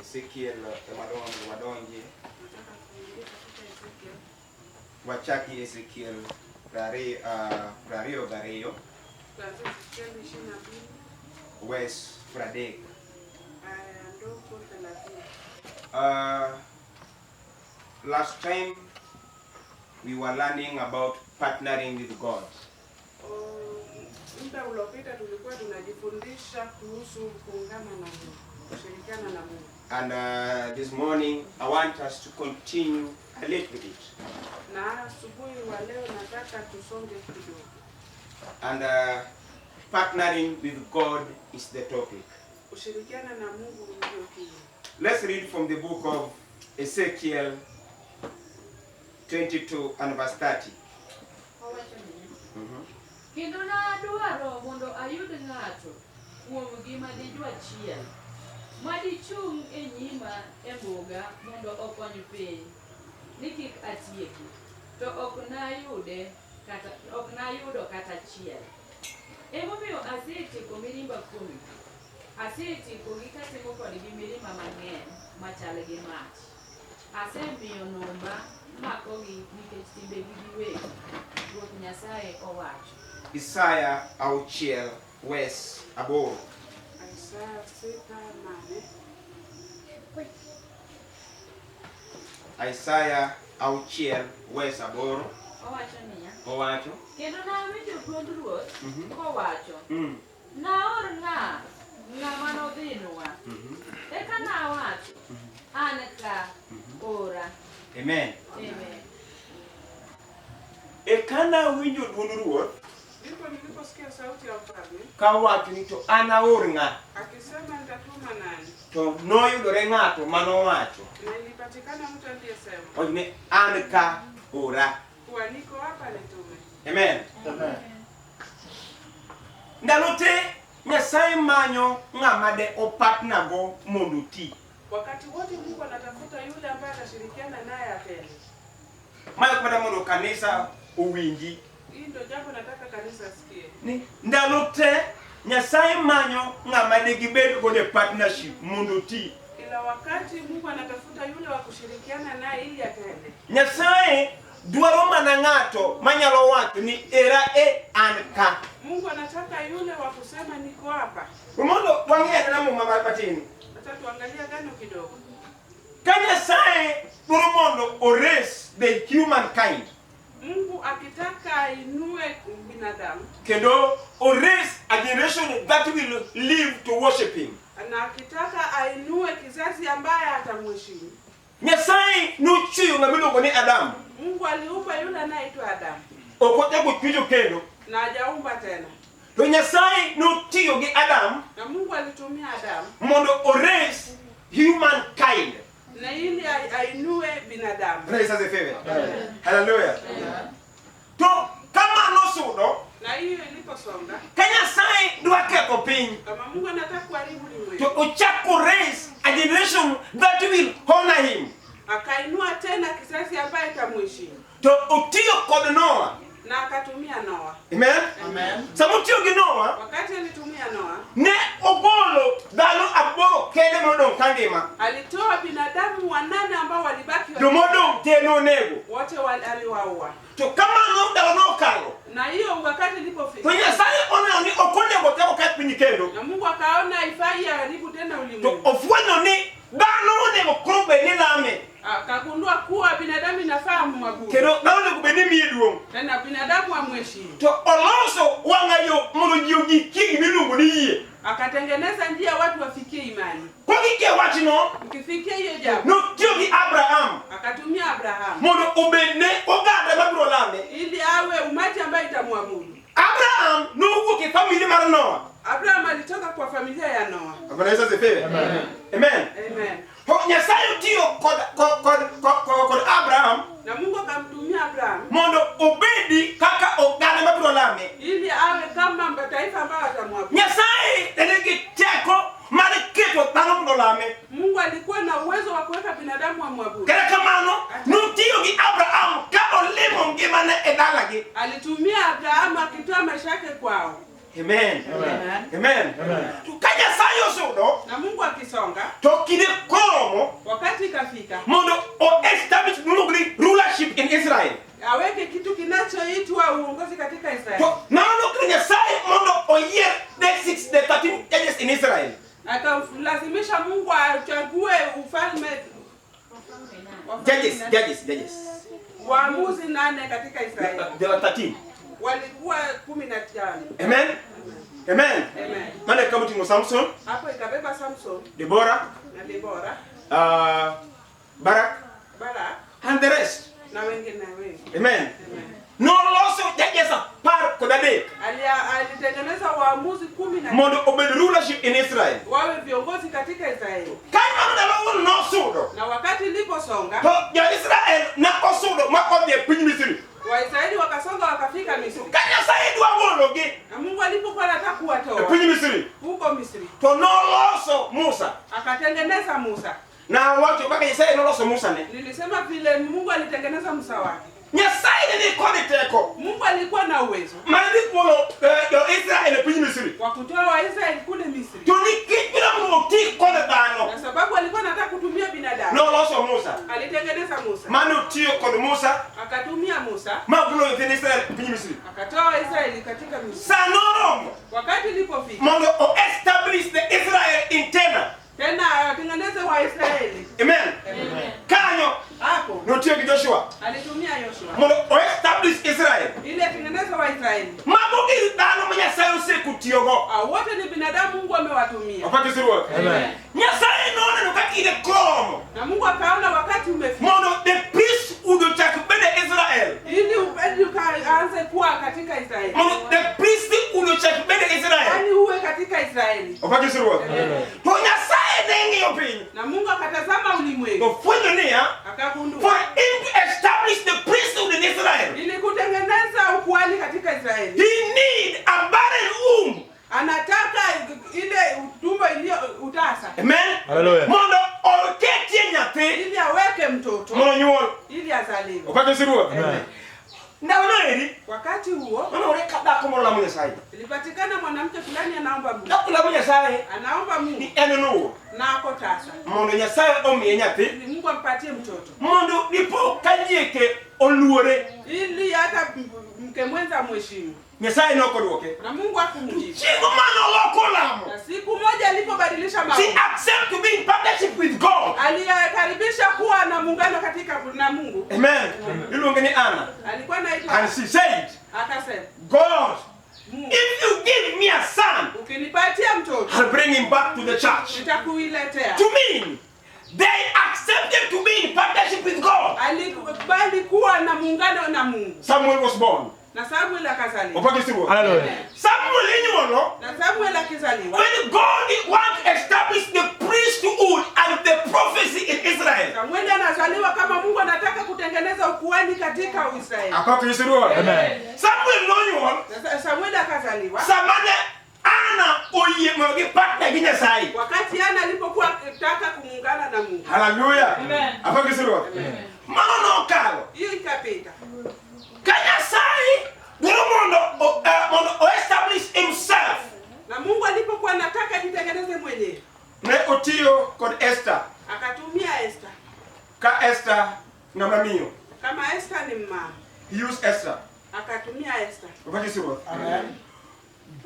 Ezekiel wadonji wachaki Ezekiel Gario West Fradek last time we were learning about partnering with God. Muda uliopita tulikuwa tunajifundisha kuhusu kuungana na Mungu, kushirikiana na Mungu. And this morning I want us to continue a little bit. Na asubuhi wa leo nataka tusonge kidogo. And partnering with God is the topic. Kushirikiana na Mungu ndio kitu. Let's read from the book of Ezekiel 22 and verse 30. Kendo na dwaro mondo ayud ng'ato kuom gima dijwa chiel madichung' e nyima e boga mondo okony piny ni kik atieki to ok nayudo kata chiel. Emomiyo asetieko mirimba kuomgi, asetiekogi katimo kodgi mirima mang'eny machal gi mach. Asemiyo nomba makogi nikech timbegi giwegi, Ruoth Nyasaye owacho. Isaiah auchiel wes aboro. Isaiah auchiel wes aboro. Owacho niya. Owacho. Kendo nawinjo duond Ruoth kowacho. Naor ng'ama nodhinwa. Eka nawacho. An ka ora. Amen. Amen. Eka nawinjo duond Ruoth Niliposikia sauti ya mfalme kawacho ni to an aor ng'a. Akisema nitatuma nani? To noyudore ng'ato manowacho. Na ilipatikana mtu aliyesema. Ojne an ka ora. Kwa niko hapa nitume. Amen. Amen. Ndalo te Nyasaye manyo ng'ama de opatna go mondo ti. Wakati wote Mungu anatafuta yule ambaye atashirikiana naye atende. Mayo kwa mondo kanisa uwinji. Hii ndio jambo nataka kanisa sikie. Ni ndalo te Nyasaye manyo ng'ama de gibed go de partnership mondo ti. Ila wakati Mungu anatafuta yule wa kushirikiana naye ili atende. Nyasaye dwaro mana ng'ato manyalo wacho ni era an ka. Mungu anataka yule wa kusema niko hapa. Mondo wang'e na mama mapatini. Sasa tuangalia gano kidogo. Nyasaye dwaro mondo ores the human kind. Mungu akitaka ainue binadamu. Kendo ores a generation that will live to worship him. Na akitaka ainue kizazi ambaye atamheshimu. Nyasaye nuchiyo ng'amiluongo ni Adam. Mungu aliumba yule anaitwa Adam. Okochako chwicho kendo. Na hajaumba tena. To Nyasaye notiyo gi Adam. Na Mungu alitumia Adam Mondo ores human kind. Na ili ainue binadamu. Praise the Father. Hallelujah. To kama no sudo. Na hiyo iliposonga. Nyasaye dwa ketho piny. Kama Mungu anataka kuharibu ulimwengu. To ochako raise a generation that will honor him. Akainua tena kizazi ambaye tamheshimu. To otiyo kod Noah. Na akatumia Noah. Amen. Amen. Samutiyo gi Noah. Wakati alitumia Noah. Ne ogolo dhano aboro kende modong kangima. Alitoa binadamu 8 ambao walibaki Jomodong te nonego. wote aliwaua. To kamano ndalo nokalo. Na hiyo wakati ilipofika. To Nyasaye ona ni okonego teko kat piny kendo. Na Mungu akaona ifai haribu tena ulimwengu. To ofwenyo ni dhano onego koro bed ni lame. Akagundua kuwa binadamu inafaa mwabudu. Kendo dhano onego bed ni miye duong'. Tena binadamu amheshimu. To oloso wang'ayo mondo ji ogik miluongo ni yie. Akatengeneza njia watu wafikie imani. Kogike wachno. Ukifikia hiyo jambo. Notiyo gi Abraham. Akatumia Abraham. Mondo obedne oganda mabiro lame. Ili awe umati ambaye itamwabudu. Abraham nowuok e family mar Noah. Abraham alitoka kwa familia ya Noah. Bwana Yesu asifiwe. Amen. Amen. Amen. To Nyasaye tiyo kod Abraham. Na Mungu akamtumia Abraham Mondo obedi kaka oganda mabiro lame. ili awe kama mataifa ambayo atamwabudu. Nyasaye nigi teko mar keto dhano mondo lame. Mungu alikuwa na uwezo wa kuweka binadamu amwabudu. Kaya kamano notiyo gi Abraham ka olimo ngimane e dalagi. Alitumia Abraham akitoa maisha yake kwao. Amen. Amen. Amen. Kanya sayo sodo Na Mungu akisonga, to kide koromo wakati ikafika mondo o establish mulugri rulership in Israel. aweke kitu kinachoitwa uongozi katika Israeli. To naano kanya sayo mondo o year the 13 judges in Israel. Akalazimisha Mungu achague ufalme Judges. waamuzi 8 katika Israeli. There were 13. Walikuwa 15. Amen. Amen. Amen. Mane kabuti mo Samson, Hapo ikabeba Samson Deborah, na Deborah, Barak, Barak and the rest. na wengine wengi. Amen. Amen. No loso judges a par kodade. Alitengeneza waamuzi 10 Mondo obed rulership in Israel. wawe viongozi katika Israeli. Kanya na lawo no sudo. Na wakati iliposonga, To ya Israel na osudo mako de piny Misri. Waisraeli wakasonga wakafika Misri. Kanya sai dwa wologi Na Mungu alipokuwa anataka e kuwatoa piny Misri. huko Misri, To no loso Musa. akatengeneza Musa. Na watu kaka Isai no loso Musa ne. Nilisema vile Mungu alitengeneza Musa wake. Nyasai ni kodi teko. Mungu alikuwa na uwezo Mandi polo yo Israel e piny Misri. wa kutoa Waisraeli kule Misri. To ni kipira mo ti kodi dano. Na sababu alikuwa anataka kutumia binadamu, No loso Musa. alitengeneza Musa. Manu tiyo kodi Musa. Akatumia Musa, Mabulo in Israel piny Misri. akatoa Waisraeli katika Misri. Sanorongo. Wakati ilipofika Mondo o establish the Israel internal. tena atengeneze Waisraeli. Amen. Amen. Kanyo Hapo no tiyo ki Joshua. alitumia Yoshua Mondo o establish Israel. ili atengeneze Waisraeli. Mabugi dano manya sayo se kutiyogo. Wote ni binadamu Mungu amewatumia. Opaki siruwa. Amen. Nyasaye nona no kakide kromo. Na Mungu akaona wakati umefika Mondo the priest udo chakbede Israel. ili upende ukaanze kuwa katika Israeli. Mondo the priest udo chakbede Israel. Yaani uwe katika Israeli. Opaki siruwa. Amen. To nyasaye dengi yopinyo. Na Mungu akatazama ulimwengu, To fwenyo niya. akagundua For him to establish the priesthood in Israel. ili kutengeneza ukuhani katika Israeli, He need a barren womb. anataka ile tumbo iliyo utasa Amen. Hallelujah. Mondo oketie nyathi ili aweke mtoto mondo nyuol. ili azaliwe. Opake siruwa. Amen. Ndawana eri. Wakati huo Mondo ore kadako mondo lamu Nyasaye. ilipatikana mwanamke fulani anaomba Mungu, Dako lamu Nyasaye. anaomba Mungu Ni eno na ako tasa mondo Nyasaye omiye nyathi. ili Mungu ampatie mtoto, Mondo dipo kanyeke oluore. ili hata mke mwenza mheshimu. Nyasaye nokoduoke. Na Mungu hakumjibu. Chigo mano loko lamo. Na siku moja alipobadilisha She maombi, accept to be in partnership with God. alikaribisha kuwa na muungano katika na Mungu. Amen. Ilunge ni Anna. Alikuwa anaitwa, And she said, akasema, God, Mungu, if you give me a son, ukinipatia mtoto I'll bring him back to the church. nitakuiletea. To me, they accepted to be in partnership with God. Alikubali kuwa na muungano na Mungu. Samuel was born. Na Samuel akazaliwa. Opake siruwa. Hallelujah. Samuel inyuolo. Na Samuel akizaliwa, When God wants to establish the priesthood and the prophecy in Israel. Samuel anazaliwa kama Mungu anataka kutengeneza ukuhani katika Israeli. Apake siruwa. Amen. Samuel nonyuol. Na Samuel akazaliwa Samane Anna oye mogi partner gi Nyasaye. wakati Ana alipokuwa akitaka kumuungana na Mungu. Hallelujah. Amen. Apake siruwa. Mano no kalo. Hiyo ikapita. Kanyasai duro mondo establish himself. Na Mungu alipokuwa anataka jitengeneze mwenyewe, Ne otiyo kod Esther. akatumia Esther. Ka Esther ngama miyo. Kama Esther ni mama, He used Esther. akatumia Esther. Opake siruwa.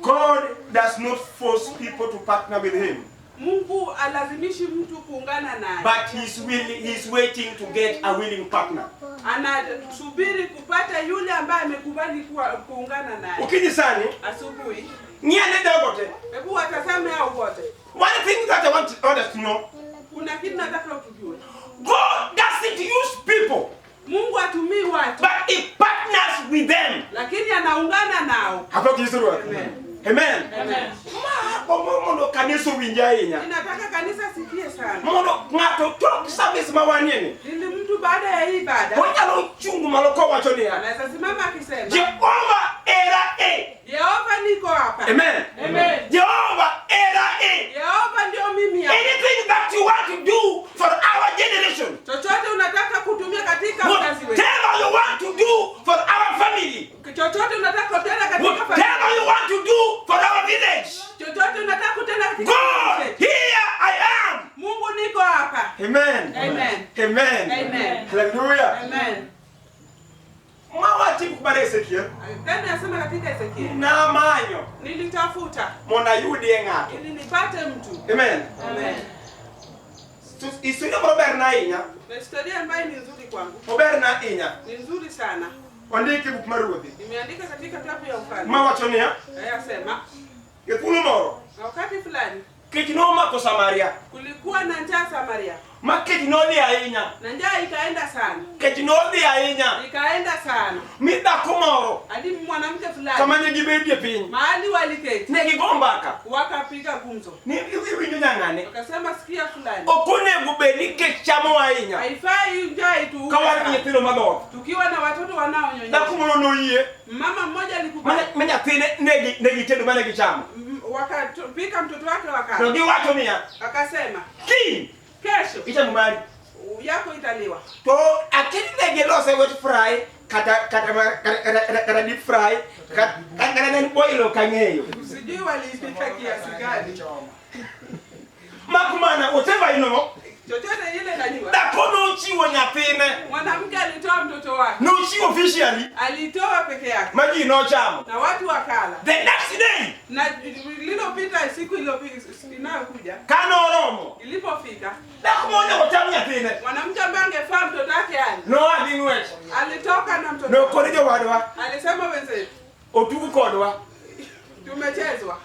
God does not force people to partner with him. Mungu alazimishi mtu kuungana naye, But he's waiting to get a willing partner. anasubiri kupata yule ambaye amekubali kuungana naye. Ukijisani, Asubuhi, niane dagote. hebu watazame hao wote. One thing that I want us to know, Kuna kitu nataka utujue. God doesn't use people, Mungu hatumii watu, but he partners with them. lakini anaungana nao. Hapo kisuru. Amen. Amen. Amen. Mondo kanisa winja inya. Ninataka kanisa sikie sana. Mondo ngato tok service mawanyeni. Ili mtu baada ya hii ibada Onyalo chungu maloko wacho ni. anaweza simama akisema, Jehova era Yehova niko hapa. Amen. Amen. Jehova era Yehova ndio mimi hapa. anything that you want to do for our generation. Chochote unataka kutumia katika uzazi wetu. Whatever you want to do for our family. Chochote unataka kutenda katika Whatever you want to do for Amen. Amen. Amen. Amen. Hallelujah. Amen. Mawati kubara Ezekiel. Tena nasema katika Ezekiel. Na manyo. Nilitafuta. Mona yudi ngato. Ili nipate mtu. Amen. Amen. Historia bora na inya. Historia ambayo ni nzuri kwangu. Bora na inya. Ni nzuri sana. Andiki bukumaruthi. Nimeandika katika kitabu ya Ufalme. Mawachonia. Yasema. Yepuno moro. Wakati fulani. Kitinoma ko Samaria. Kulikuwa na njaa Samaria. Makitinodi ainya. Na njaa ikaenda sana. Kitinodi ainya. Ikaenda sana. Mida kumoro. Hadi mwanamke fulani. Kama nigibedi piny. Mahali waliketi. Negigombaka. Wakapiga gumzo. Ni hivi nyangane. Wakasema sikia fulani. Okune gubedi kechamo ainya. Haifai njaa itu. Kawali nyepilo madoro. Tukiwa na watoto wanaonyonyesha. Na kumuno no yie. Mama mmoja alikubali. Manya tine negitendo mana gichamo. Wakapika mtoto wake wakala. Ndio watu nia. Akasema, kesho ita mumali yako italiwa. To akini negelose wet fry kata deep fry kata nani boilo kangeyo. Sijui walipika kiasi gani. Makumana whatever you know. Chochote ile najua. Da kono chiwo nyathine. Mwanamke alitoa mtoto wake. No chiwo officially. Alitoa peke yake. Maji no chamo. Na watu wakala. The next day. Na lililopita siku iliyopita inayokuja. Kano oromo. Ilipofika. Da kumone watamu nyathine. Mwanamke ambaye angefaa mtoto wake yani. No adinwet. Alitoka na mtoto. No korijo wadwa. Alisema wenzetu. Otugu kodwa. Tumechezwa.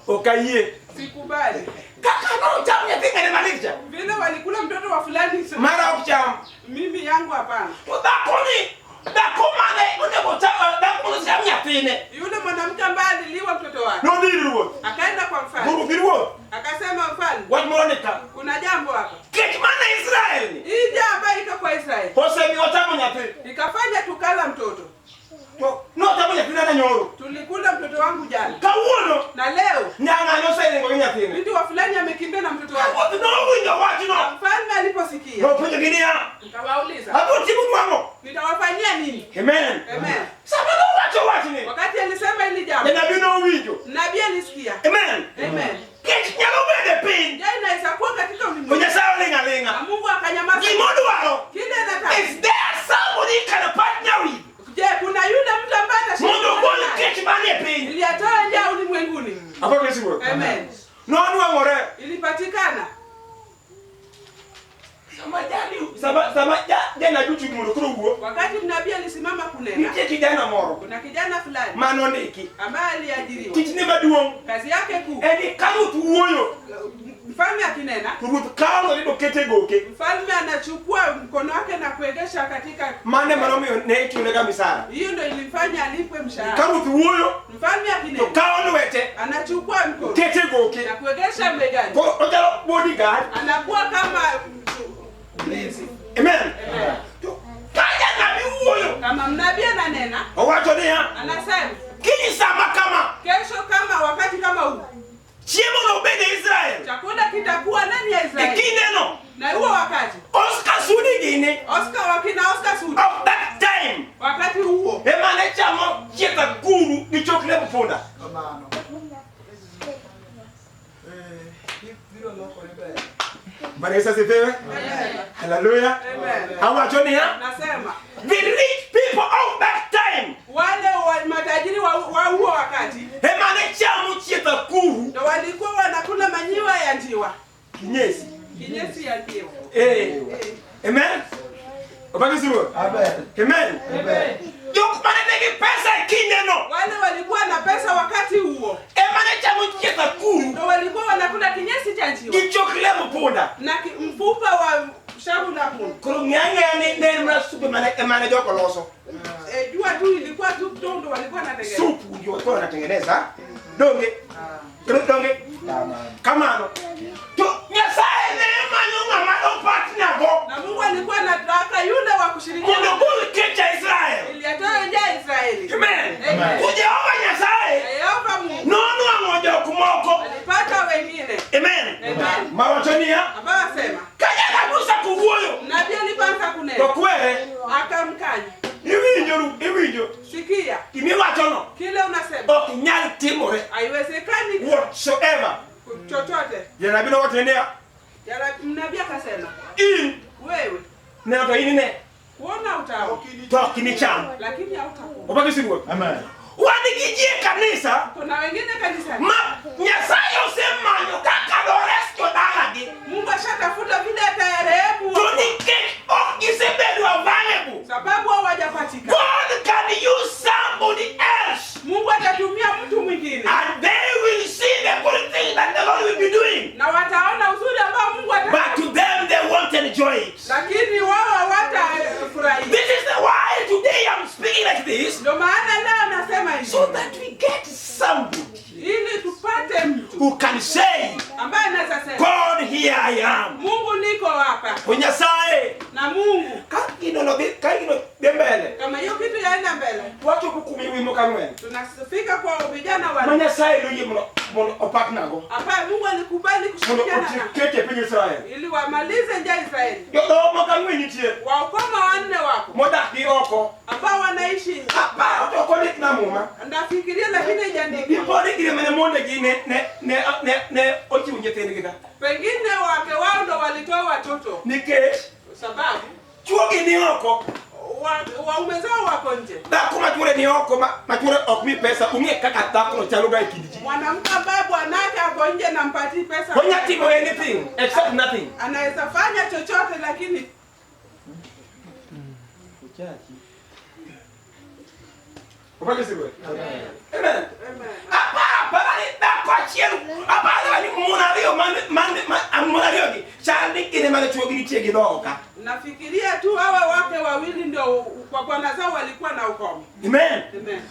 Okaye. Sikubali. Kaka no chamo nyathine ne malicha. Vile walikula mtoto wa fulani. Mara okucham. Mimi yangu hapana. Udakoni. Dakomane unebotawa dakono chamo nyathine. Yule mwanamke ambaye aliliwa mtoto wake. No ndiruo. Akaenda kwa mfalme. Guru kiruo. Akasema mfalme. What monica? Kuna jambo hapa. Kekmana Israel. Hii jambo iko kwa Israeli. Hose mi watamu nyathine. Ikafanya tukala mtoto. No tamu nyathine na nyoro. Tulikula mtoto wangu jana. Kawuono. Na leo Nyanga no sele ngo nyathine. binti wa fulani amekimbia na mtoto wake. What no winyo what no. Mfalme aliposikia. No punyo ginia. Nikawauliza. Hapo timu mwango. Nitawafanyia nini? Amen. Amen. Sababu wacho ni. Wakati alisema hili jambo. Na bino winyo. Nabii alisikia. Amen. Amen. Kech nyalo bede pin. Jana inaweza kuwa katika ulimwengu. Kunya sawa lenga. Na Mungu akanyamaza. Gimodo wao. Kile nataka. Is there somebody can partner with? Je, kuna yule mtu ambaye Mungu kwa kech mani pin. Iliyatoa njaa ulimwenguni. Hapo kesi bro. Amen. No ngore. Ilipatikana. Sama jana juchu mulo kurugo. Wakati nabii alisimama kunena. Nje kijana moro. Kuna kijana fulani. Manondiki. Ambaye aliajiriwa. Kitine maduong. Kazi yake kuu. Eni kamu tuwoyo. Mfalme akinena. Ruth kawo lido kete goke. Mfalme anachukua mkono wake na kuegesha katika Mane maromi ne kiulega misara. hiyo ndio ilimfanya alipwe mshahara. Kamu tuwoyo. Mfalme akinena. Kawo nwete. Anachukua mkono. Kete goke. Na kuegesha mbegani. Ko ojalo bodyguard. Anakuwa kama mlinzi. Amen. Amen. Kaja na miwoyo. Kama mnabii ananena. Owacho niya. Anasema. Kini sama kama. Kesho kama wakati kama huu. Chiemo no bede Israel. Chakula kitakuwa ndani ya Israeli. Ikineno. Na huo wakati. Oscar Sudi gini. Oscar Sudi. Of that time. Wakati huo. Emane chamo chieta guru ni chokle mfunda. Baresa sipewe. Hallelujah. Amen. Hawacho niya. Nasema. The rich people of that time. Wale matajiri wa huo wakati. Emane chamo chieta guru. Ndio walikuwa wanakula manyiwa ya njiwa. Kinyesi. Kinyesi ya njiwa. Amen. Obaki siwo. Amen. Amen. Amen. Yok manene pesa kineno. Wale walikuwa na pesa wakati huo. Emane chamo chieta guru. Ndio walikuwa wanakula kinyesi cha njiwa. Gichokle mfunda. Na mfupa wa shavu la punda. Kurungenge ni ndema supu emane joko loso. Jua tu ilikuwa tu tondo walikuwa wanatengeneza. Supu ndio watu wanatengeneza. Donge. Donge. Kamano. To nyasaye neema nyunga malo partner go. Na Mungu alikuwa anataka yule wa kushirikiana. Mungu buli kecha Israel. Iliyatoa njaa Israeli. Amen. Amen. Kujehova nyasaye. Yehova Mungu. Nono amoja kumoko. Alipata wengine. Amen. Amen. Mawachonia. Ambao asema. Kaja nagusa kuwoyo. Nabii alipoanza kunena. Kwa kwere. Akamkanya. Iwijo. Sikia. Kimi watono. Kile unasema. Okinyali timore. Haiwezekani Whatsoever. chochote. Jana bila watu endea. Nabii akasema. Ne to ini ne. Kuona utaona. To kinicham. Lakini hautakuwa. Obaki sibu. Amen. Wanikijie kanisa. Kuna wengine kanisani. Ma Nyasaye usemanyo kaka Loresto dalagi. Mungu ashatafuta vile ataerehemu. Tunike okisebedu available. Sababu hawajapatika. God can use somebody else. Mungu atatumia mtu mwingine. And they will see the good thing that the Lord will be doing. Na wataona uzuri ambao Mungu But to them they won't enjoy it. lakini wao hawatafurahia. This is the why today I'm speaking like this. Ndio maana leo nasema hivi. So that we get somebody Ili tupate mtu who can say, ambaye anaweza sema God, here I am. Mungu niko hapa. Unyasaye. Na Mungu Kakino dembele. kama hiyo kitu yaenda mbele. Watu kukumi wimo kanwen. Tunafika kwa vijana wa Manyasaye luye mono opak nago. hapa Mungu alikubali Mono kushirikiana na kete penye Israel. ili wamalize njaa Israeli. Yo do mo kanwen itie. Waokoma wanne wako Moda di oko. ambao wanaishi. Apa oko nik na muma. Ndafikiria lakini haijaandikwa. Bipode kile mene monde gine ne ochi unjetene gida. Pengine wake wao ndo walitoa watoto Nike sababu chuogi ni oko. waume zao wako nje. Da kuma ture ni oko mature okmi pesa unge kaka takro chaluga ikidiji. Mwanamke ambaye bwanake ako nje na mpatii pesa. Honya timo anything except nothing. Anaweza fanya chochote lakini Upake siwe. Amen. Amen. Amen. Apa ni da kwa chielu. Apa ni munario munario ki. Chandi kine mane chuogi ni chege doka. Nafikiria tu hawa wake wawili ndio kwa bwana zao walikuwa na ukoma. Amen. Amen.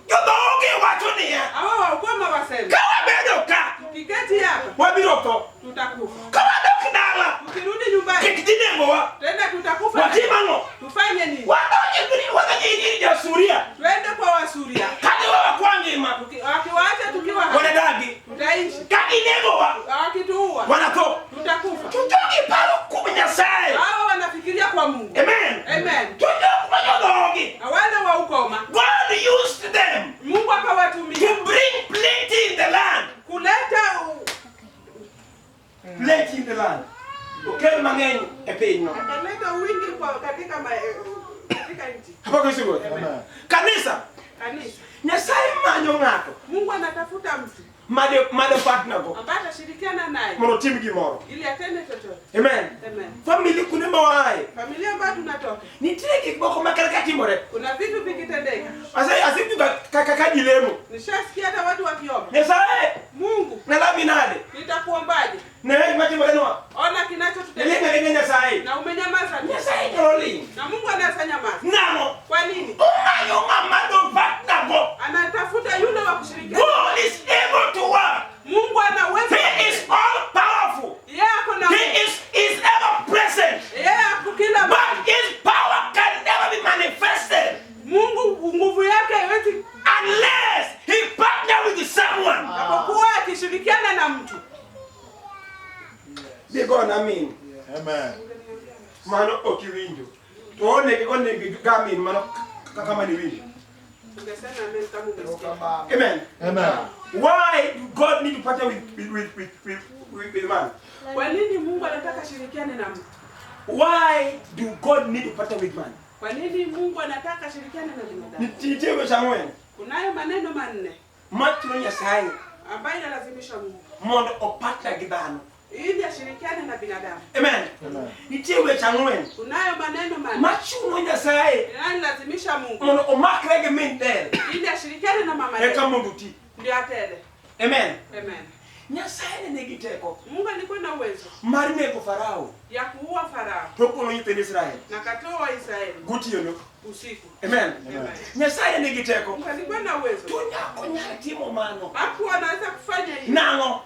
Yo doge watu ni ya. Hawa wa ukoma wasema. Kawa bedo ka. Tiketi hapa Wabiroto. tutakufa. Kawa dokdala. Tukirudi nyumbani Kikidine mwa. tena tutakufa. Watimango. Tufanye nini? Wakaji ya Suria. Twende kwa Wasuria. Kadi wa kwangima. Wakiwaacha tukiwa hapa Wanadagi. tutaishi. Kadi nego wa. Wakituua Wanato. tutakufa. Tutoki palo kunyasai. Hawa wanafikiria kwa Mungu. Amen. Amen. Tutoki majodogi. Na wale wa ukoma God used them Mungu akawatumia to bring plenty in the land. kuleta Plenty in the land. Okay, mangeni epenyo. akaleta wingi kwa katika nchi. Hapo kwa sio. Kanisa. Kanisa. Nyasaye manyo ngato. Mungu anatafuta mtu Made partner go. ambaye atashirikiana naye Mono timu gimoro. ili atende chochote. Amen. Amen. Family kunemba wae. Familia ambayo tunatoka Nitiki boko makaraka more. kuna vitu vikitendeka. Asibu kakajilemo. Nishasikia hata watu wakiomba. Nyasaye Mungu, na laminade. nitakuombaje? Ne matimo lenwa. Ona kinachotutendeka Lenga Nyasaye. na umenyamaza. Nyasaye trolling. Na Mungu anasanyamaza. Namo. Kwa nini? Umayo mamado partner go. Anatafuta yule wa kushirikiana. God is able to work. Mungu ana uwezo. He is all powerful. Yeye ako na He is ever present. yeye ako kila But mahali. his power can never be manifested Mungu nguvu yake haiwezi unless he partner with someone. apokuwa akishirikiana na mtu. Bigo na mimi. Amen. Mano okiwinjo. Tuone gamin mano kama ni winjo. Ungesema amen kama umesikia. Amen. Amen. Why do God need to partner with man? Kwa nini Mungu anataka shirikiane na mtu? Why do God need to partner with man? Kwa nini Mungu anataka shirikiane na binadamu? Nititewe samwen. Kunayo maneno manne Matno Nyasaye ambayo inalazimisha Mungu mondo opatna gi dhano. ili ashirikiane na binadamu. Amen. Amen. Nitiewe samwen. Kunayo maneno manne Machuno Nyasaye inalazimisha Mungu mondo omakre gi min del. ili ashirikiane na mama Eka yake mondo ti. ndio atende. Amen. Amen. Nyasaye nigi teko Mungu alikuwa na uwezo mar nego Farao. ya kuua Farao To kono nyithind Israel. na katoa Israeli Gotieno. usiku. Amen. Amen. Nyasaye nigi teko. Mungu alikuwa na uwezo. To nyako nyalo timo mano. Hapo anaweza kufanya hivi. Nango.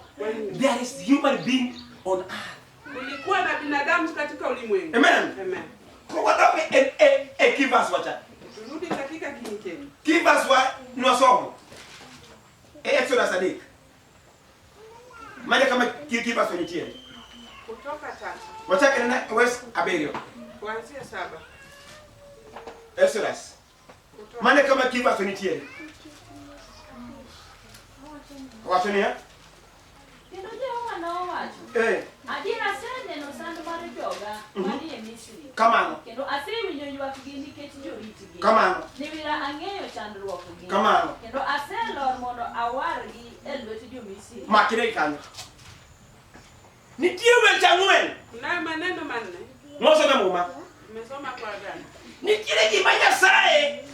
There is human being on earth. Kulikuwa na binadamu katika ulimwengu. Amen. Amen. Ko wadawe kivas wacha. Turudi katika King James. Kivas wa nosomo. Exodus 3. Maja kama kivas wenitie. Kutoka 3 Wacha kana West Aberio. kuanzia 7. Exodus. Maja kama kivas wenitie. Wacha ni ya? Kendo Jehova nowacho, Eh. adiera aseneno sand mar joga manie Misri Misri. Kamano. Kendo asewinjo ywakgi nikech joritgi. Kamano. Nibira ang'eyo chandruokgi. Kamano. Kendo aselor mondo awargi e lwet jo-Misri. Makire kanyo. Nitie weche ang'wen. Kuna maneno manne. Mosome muma. Umesoma kwa gani? Nitie gima Nyasaye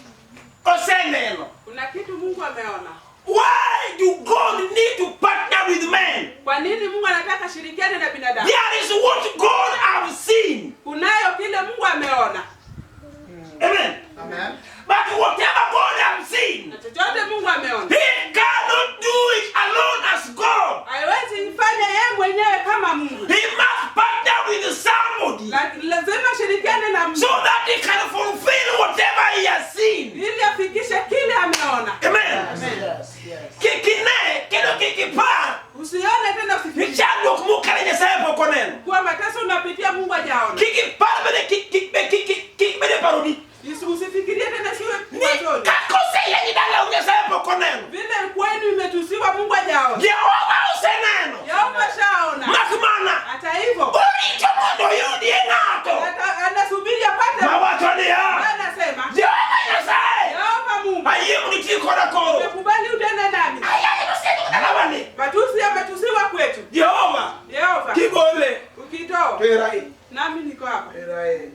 oseneno. Kuna kitu Mungu ameona. Why do God need to partner with men? Kwa nini Mungu anataka shirikiane na binadamu? There is what God have seen. Kunayo kile Mungu ameona. Amen. Amen. But whatever God have seen, Na chochote Mungu ameona. He cannot do it alone as God. Haiwezi mfanye yeye mwenyewe kama Mungu. He must partner with somebody Lazima shirikiane na Mungu. so that he can fulfill whatever he has seen. Ili afikishe kile ameona. Amen. Yes, yes. Kikine, kino kikipaa. Usione tena usifikiri. Nichando kumukale Nyasaye poko neno. Kwa mateso unapitia Mungu hajaona. Kikipaa bede parodi. Usifikirie tena siwe Ni mwanzoni. kakose yenye dala Nyasaye poko neno. Vile kwenu imetusiwa Mungu hajaona. Jehova useneno. Yehova shaona. Makmana. Hata hivyo Orito mondo yudi ngato. anasubiri apate. Mawatoni ya. Anasema Jehova Nyasaye. Yehova Mungu. Ayimu nitikola koro. Umekubali utende nani? Ayayi nusetu nalabani. Matusi yametusiwa kwetu. Jehova. Yehova. Kibole. Ukitoa. Perai. Nami niko hapa. Right.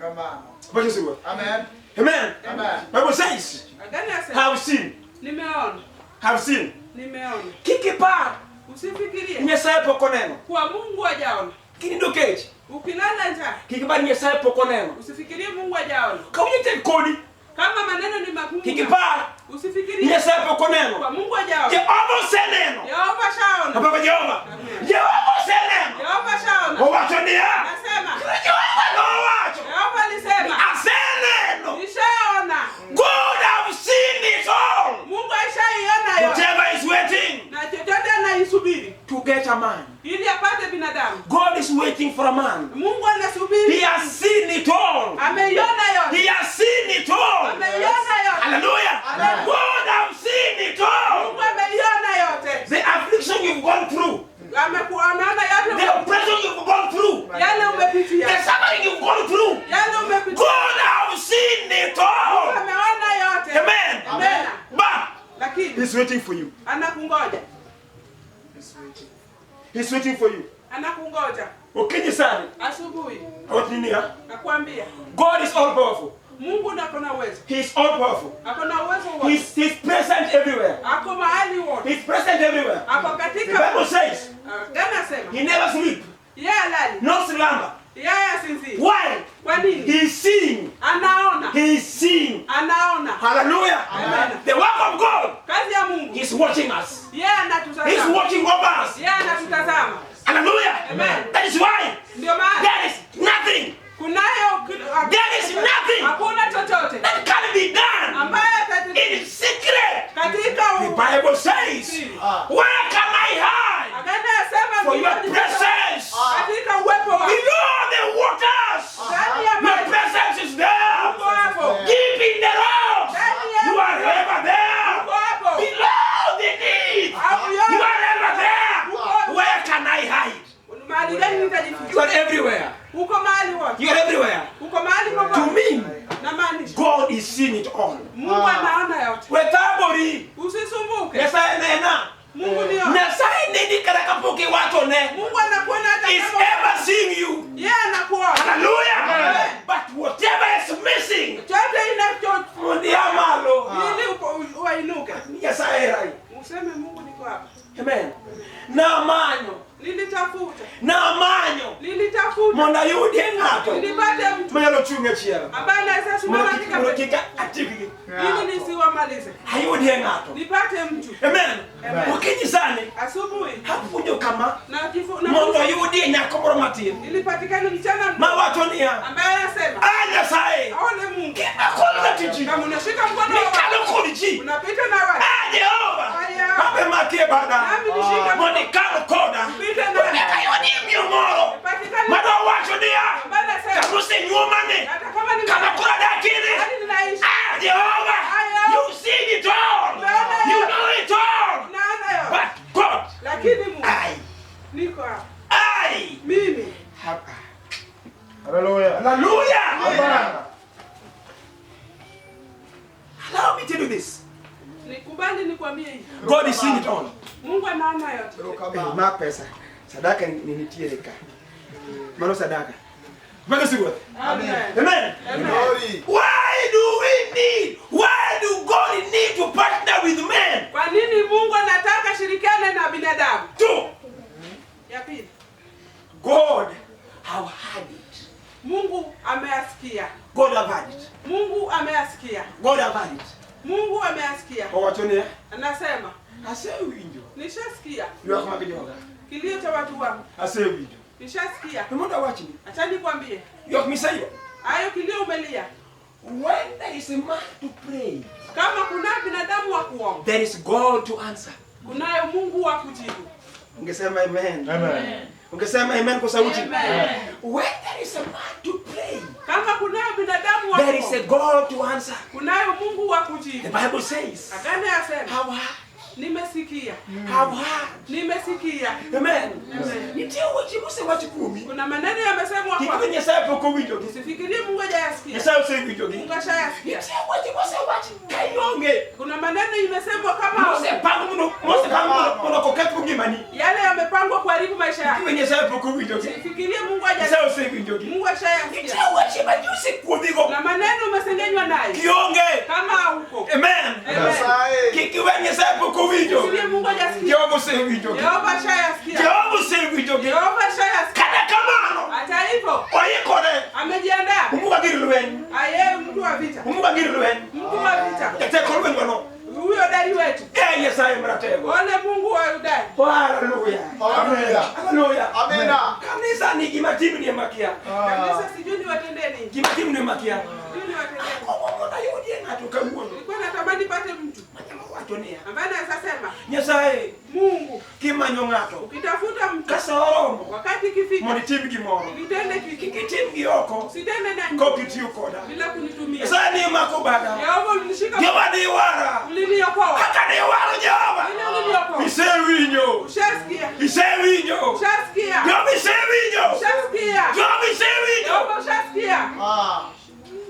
Come on. What is the word? Amen. Amen. Amen. Bible says, Agani asema. have seen. Nimeona. Have seen. Nimeona. Kikipaa. Usifikirie. Nyasaye poko neno. Kwa Mungu hajaona. Kinindo kechi. Ukilala njaa. Kikipaa Nyasaye poko neno. Usifikirie Mungu hajaona. Kawite kodi. Kama maneno ni magumu. Kikipaa Usifikirie. Nyasaye poko neno. Kwa Mungu hajaona. Jehova seneno. Yehova shaona. Baba Jehova. Jehova seneno. Yehova shaona. Owatonia. Nasema. Jehova no wacho. Yehova alisema. Aseneno. Nishaona. God have seen it all. Mungu aishaiona yote. Whatever is waiting Na chochote anaisubiri to get a man. ili apate binadamu. God is waiting for a man. Mungu anasubiri. He has seen it all. Ameiona yote. He has seen it all. Ameiona yote. Hallelujah. Amen. God have seen it all. Mungu ameiona yote. The affliction you've gone through. Ameona The yote. oppression you've gone through. Yale umepitia. The suffering you've gone through. Yale umepitia. God have seen it all. Ameona yote. Amen. Amen. But Lakini He's waiting for you. anakungoja. He's waiting. He's waiting for you. Anakungoja. Ukinyi sana. Asubuhi. Awatinia. Nakwambia. God is all powerful. Mungu ako na uwezo. He is all powerful. Ako na uwezo wote. He's present everywhere. Ako mahali wote. He's present everywhere. Ako The katika. Bible says Tena sema. He never sleep, Yeye halali. no slumber. Yeye asinzii. Why? Kwa nini? He is seeing. Anaona. He is seeing. Anaona. Hallelujah. Amen. The work of God Kazi ya Mungu. is watching us. Yeye He's anatutazama. watching over us. Yeye anatutazama. Hallelujah. Amen. That is why Ndio maana there is nothing. There is nothing hakuna chochote that can be done ambaye in secret. katika The Bible says, where can I hide for your presence? katika uwepo wako Below the waters, ndani ya your maji presence is there. uko hapo Deep in the rocks, ndani ya you are ever there. uko hapo Below the deep, you are ever there. Where can I hide? mahali gani You nitajificha are everywhere. uko mahali wote You are everywhere. uko mahali To popote me, na maanisha God is seeing it all. Mungu anaona yote Wetabori, usisumbuke Nyasaye nena. Mungu ndio Nyasaye nini karakapoke watu ne. Mungu anakuona hata Is kama ever seeing you. yeye anakuona Hallelujah. Amen. But whatever is missing, chote inacho ndiamalo. ili uinuke Nyasaye rai. useme Mungu niko hapa Amen. Na manyo. nilitafuta Na manyo. nilitafuta Mona yudi ngato. nilipate mtu Mwenye chunga chiara. ambaye anaweza simama katika Mona kika atiki. ili nisiwamalize Hayudi ngato. nipate mtu Amen. Amen. Ukijisane. asubuhi Hakujo kama na mondo yudi nyakoboro matin. ilipatikana mchana Mawatonia. ambaye anasema Nyasaye. aone Mungu Akola tiji. kama unashika mkono wa Nikalo kuliji. unapita na watu Jehova. Aya. Hape makie bada. nami nishika Monikalo koda. Pita na Kayoni miomoro. patikana Mado wacho dia. ambaye anasema Kabuse nyumane. hata kama ni Kama kula dakini. hadi ninaishi Jehova. Aya. You see it all. You know it all. naona yo But God. lakini Mungu I. niko hapa I. mimi Hallelujah. Hallelujah. Amen. Allow me to do this. Nikubali nikwambie hivi. God is seeing it all. Mungu anaona yote. Mark pesa. Sadaka nitie leka. Mano sadaka. Mpaka siku. Amen. Amen. Amen. Why do God need to partner with men? Kwa nini Mungu anataka shirikiane na binadamu? 2. Ya pili. God have heard it. Mungu ameyasikia. God have heard it. Mungu ameyasikia. God have heard it. Mungu ameyasikia. Kwa wachoni Anasema, asewinjo. nishasikia Ndio kama kidogo. kilio cha watu wangu. Asewinjo. Nishasikia. Tumonda watching. Acha nikwambie. Yok misayo. Hayo kilio umelia. When there is a man to pray, Kama kuna binadamu wa kuomba, there is God to answer. kunayo Mungu wa kujibu. Ungesema amen. Amen. Ungesema amen kwa sauti. Amen. When there is a man to pray, Kama kunayo binadamu wa there is a kuomba, God to answer. kunayo Mungu wa The kujibu. Bible says, Agane asema, have heard, nimesikia. have heard. Nimesikia. Amen. Amen. Nitio wachimuse wachikumi. Kuna maneno yamesemwa kwa. Kikiwe nyesaye poko winjo. Usifikirie Mungu hajayasikia. Nyesaye use winjo. Mungu ashayasikia. Nitio wachimuse wachikayonge. Kuna maneno imesemwa kama Mose pangu muno koketu ngimani. yale yamepangwa kuharibu maisha yako. Kikiwe nyesaye poko winjo. Usifikirie Mungu Nyesaye hajayasikia. use winjo. Mungu ashayasikia. Nitio wachimuse kubigo. Kuna maneno umesengenywa nayo. Kionge. Kama huko. Amen. Amen. Kikiwe nyesaye poko winjo. Usifikirie Mungu hajayasikia. Jehova use winjo. Yehova ashayasikia. Jehova use winjo. Yehova ashayasikia. Kada kamano. Hata hivyo Oyekore. amejiandaa. Mungu agiri luweni. Aye mtu wa vita. Mungu agiri luweni. Mtu wa vita. Yateko luweni wano. Huyo dai wetu. Nyesaye mratego. Ole Mungu wa udai. Hallelujah. Amen. Hallelujah. Amen. Kanisa ni kimatimu ni makia. Kanisa sijui ni watendee nini. Kimatimu ni makia. Sijui ni watendee nini. Mbona yodi ngatu kaguono. Nilikuwa natamani pate mtu Watonia. ambaye anaweza sema Nyesaye Mungu kimanyo ngato. ukitafuta mtu Kasoromo. wakati kifika Moni timu gimoro. nitende kitu. Kikitimu gioko. Sitende na Ko kitiu koda. bila kunitumia. Nyesaye ni makobada. Yehova ulinishika. Jehova ni wara. Uliniokoa. Hata ni wara Jehova. Ile uliniokoa. Isewinyo. Ushasikia. Isewinyo. Ushasikia. Jehova isewinyo. Ushasikia. Jehova isewinyo. Yehova ushasikia.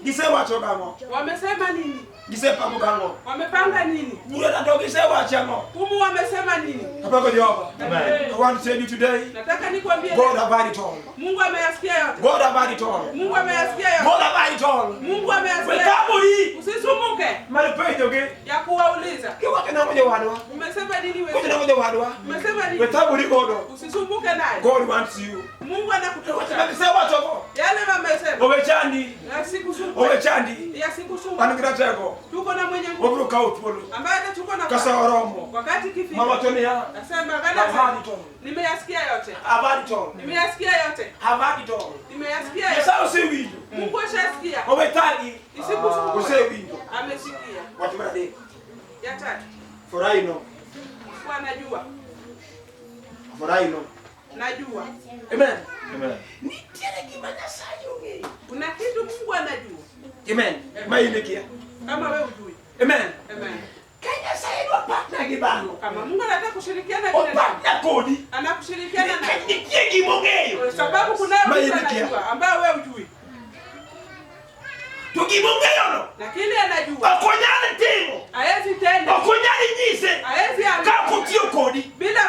Gise wacho gango. Wamesema nini? Gise pamu gango. Wamepanga nini? Mure na ndo gise wachango. Humu wamesema nini? Apako Jehova. Amen. I want to tell you today, Nataka nikwambie God have heard it all. Mungu ameyasikia yote. God have heard it all. Mungu ameyasikia yote. God have heard it all. Mungu ameyasikia. Wetabu hii. Usisumbuke Malipejo ge. ya kuwauliza. Kiwa kana moja wadwa. Umesema nini Kwa kana wewe? moja wadwa. Umesema nini? Wetabu ni godo. Usisumbuke naye. God wants you. Mungu anakutafuta. Gise wacho. Yale wamesema. Obechandi. Ya sikusumbuke. Obechandi. Ya sikusumbuke. Anukira tego. Tuko na mwenye nguvu Obruka utpolo. ambaye atachukua na Kasoromo. wakati kifika. Mama Tonia. Nasema Have heard gana. it all. Nimeyasikia yote. Have heard it all. Nimeyasikia yote. Have heard it all. Nimeyasikia yote. Yesa usewinyo. Mungu ashasikia. Obetagi. Isikusumbuke. Usewinyo. Amesikia. Watu mrade. Ya tatu. Furahi no. Kwa najua. Furahi no. Najua. Amen. Amen. Nitiere kimanya sayo nge. Kuna kitu Mungu anajua. Amen. Mailekia. Kama wewe hujui. Amen. Amen. Kenya sayo wa partner gibano. Kama Mungu anataka kushirikiana na O binadamu, partner kodi. anakushirikiana na Nitie gimongeyo. kwa sababu kuna mtu Mailekia. anajua ambaye wewe hujui. Tugimongeyo no. Lakini anajua. Okonyane timo. Haezi tenda. Okonyane nyise. Haezi anga Kakutio kodi. bila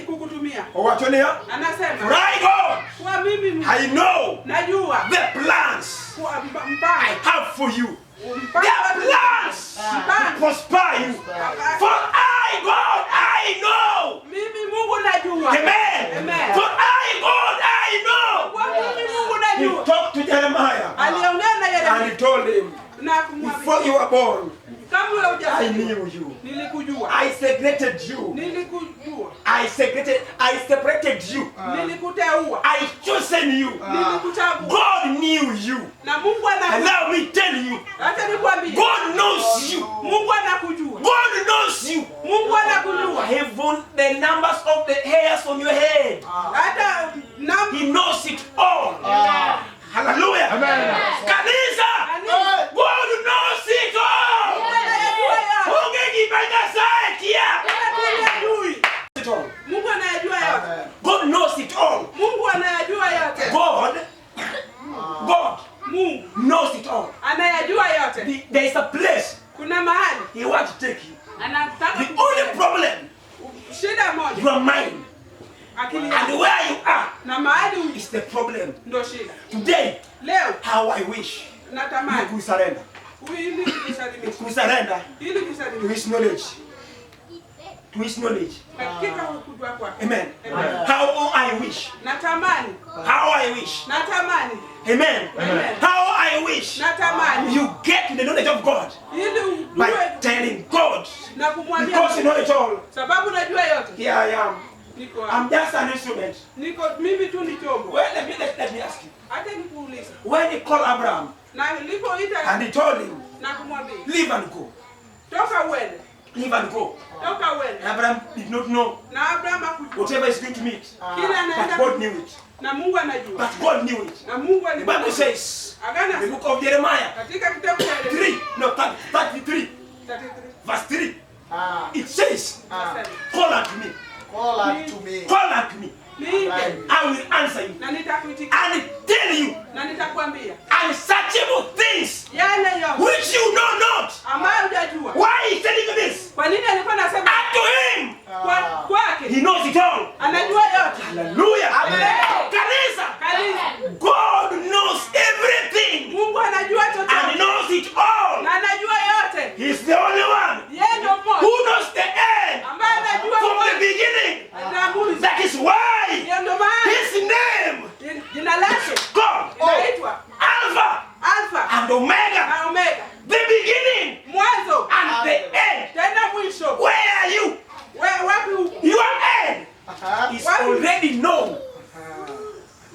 kukutumia. Owachonea. Anasema, Furahi God. kwa mimi I know najua the plans kwa I mpango. have for you. Mpango Their plans to prosper you. For I, God, I know. mimi Mungu najua. Amen. Amen. For I, God, I know. Kwa mimi Mungu He najua. talked to Jeremiah Aliongea na and Yeremia he told him, na before kumwambia you were born, kama wewe I hujasema knew you. nilikujua. I segregated you. Nilikujua. I separated you. Nilikuteua. I chosen you. Nilikuchagua. God knew you. Na Mungu anakujua. Allow me tell you, Hata nikwambie. God knows you. Mungu anakujua. God knows you. Mungu anakujua. Even the numbers of the hairs on your head. Hata He knows it all. Hallelujah. Amen. Kanisa. God knows it all. Ungejifanya sakia. It all. Mungu anayajua yote. God knows it all. Mungu anayajua yote. God there is a place Kuna mahali he wants to take you. anataka The only problem, shida moja your mind akili and where you are na mahali is the problem. ndo shida. Today, Leo how I wish natamani you surrender. ili kusalimisha You surrender ili to kusalimisha his knowledge. To his knowledge. katika kujua kwako. Amen. Amen. How I wish. Natamani How I wish. natamani Amen. Amen. How I wish natamani you get to the knowledge of God ili by ujue telling God, na kumwambia because you know it all. sababu najua yote. Here I am. Niko I'm hapa. just an instrument. Niko mimi tu ni chombo. Well, let me ask you. Hata nikuuliza. When he called Abraham Na nilipoita and he told him, na kumwambia leave and go. toka uende. Leave and go. Toka uende. Abraham did not know Na Abraham hakujua. whatever is going to meet. Kila But anaenda God knew it. na Mungu anajua. But God knew it. Na Mungu The Bible alijua. says, Agana the book of Jeremiah katika kitabu cha Yeremia 33, 33 verse 3, Ah, it says, nasema, call unto me. call unto me. Call unto me. niite I will answer you na nitakuitikia and tell you na nitakwambia unsearchable things yale yote which you know not. ambayo hujajua. Why is he telling you this? Kwa nini alikuwa anasema Unto him, kwake? he knows it all. Anajua yote. Hallelujah. Amen. Kanisa, Kanisa. God knows everything Mungu anajua and chochote knows it all. na anajua yote. He's the only one Yeye ndio who mmoja knows the end ambaye anajua from the mwanzo beginning. na mwisho. That is why Yeye ndio maana his name, jina lake God, inaitwa Alpha Alpha and Omega, na Omega, the beginning mwanzo and the end. tena mwisho. Where are you? Wapi uko? Your end is Wapi? already known.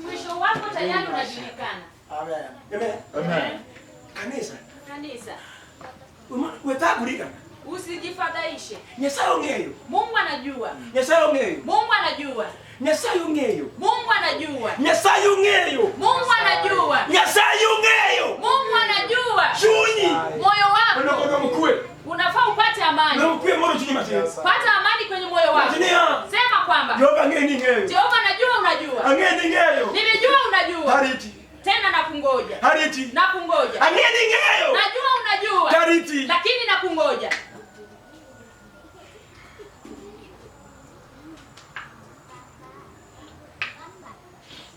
Mwisho wako tayari unajulikana. Amen. Amen. Amen. Kanisa, Kanisa, wetagulika. usijifadhaishe. Nyasaye ongeyo. Mungu anajua. Nyasaye ongeyo. Mungu anajua. Nyasaye ongeyo. Mungu anajua. Nyasaye ongeyo. Mungu anajua. Nyasaye ongeyo. Mungu anajua. Chunyi. Moyo wako Ono mkwe. unafaa upate amani. Ono mkwe moro chunyi mate. Pata amani kwenye moyo wako. Tinia. Sema kwamba Jehova ngeni ngeyo. Jehova najua unajua. Angeni ngeyo. Nimejua unajua. Hariti. Tena nakungoja. Hariti. Nakungoja. Angeni ngeyo. Najua unajua. Hariti. Lakini nakungoja.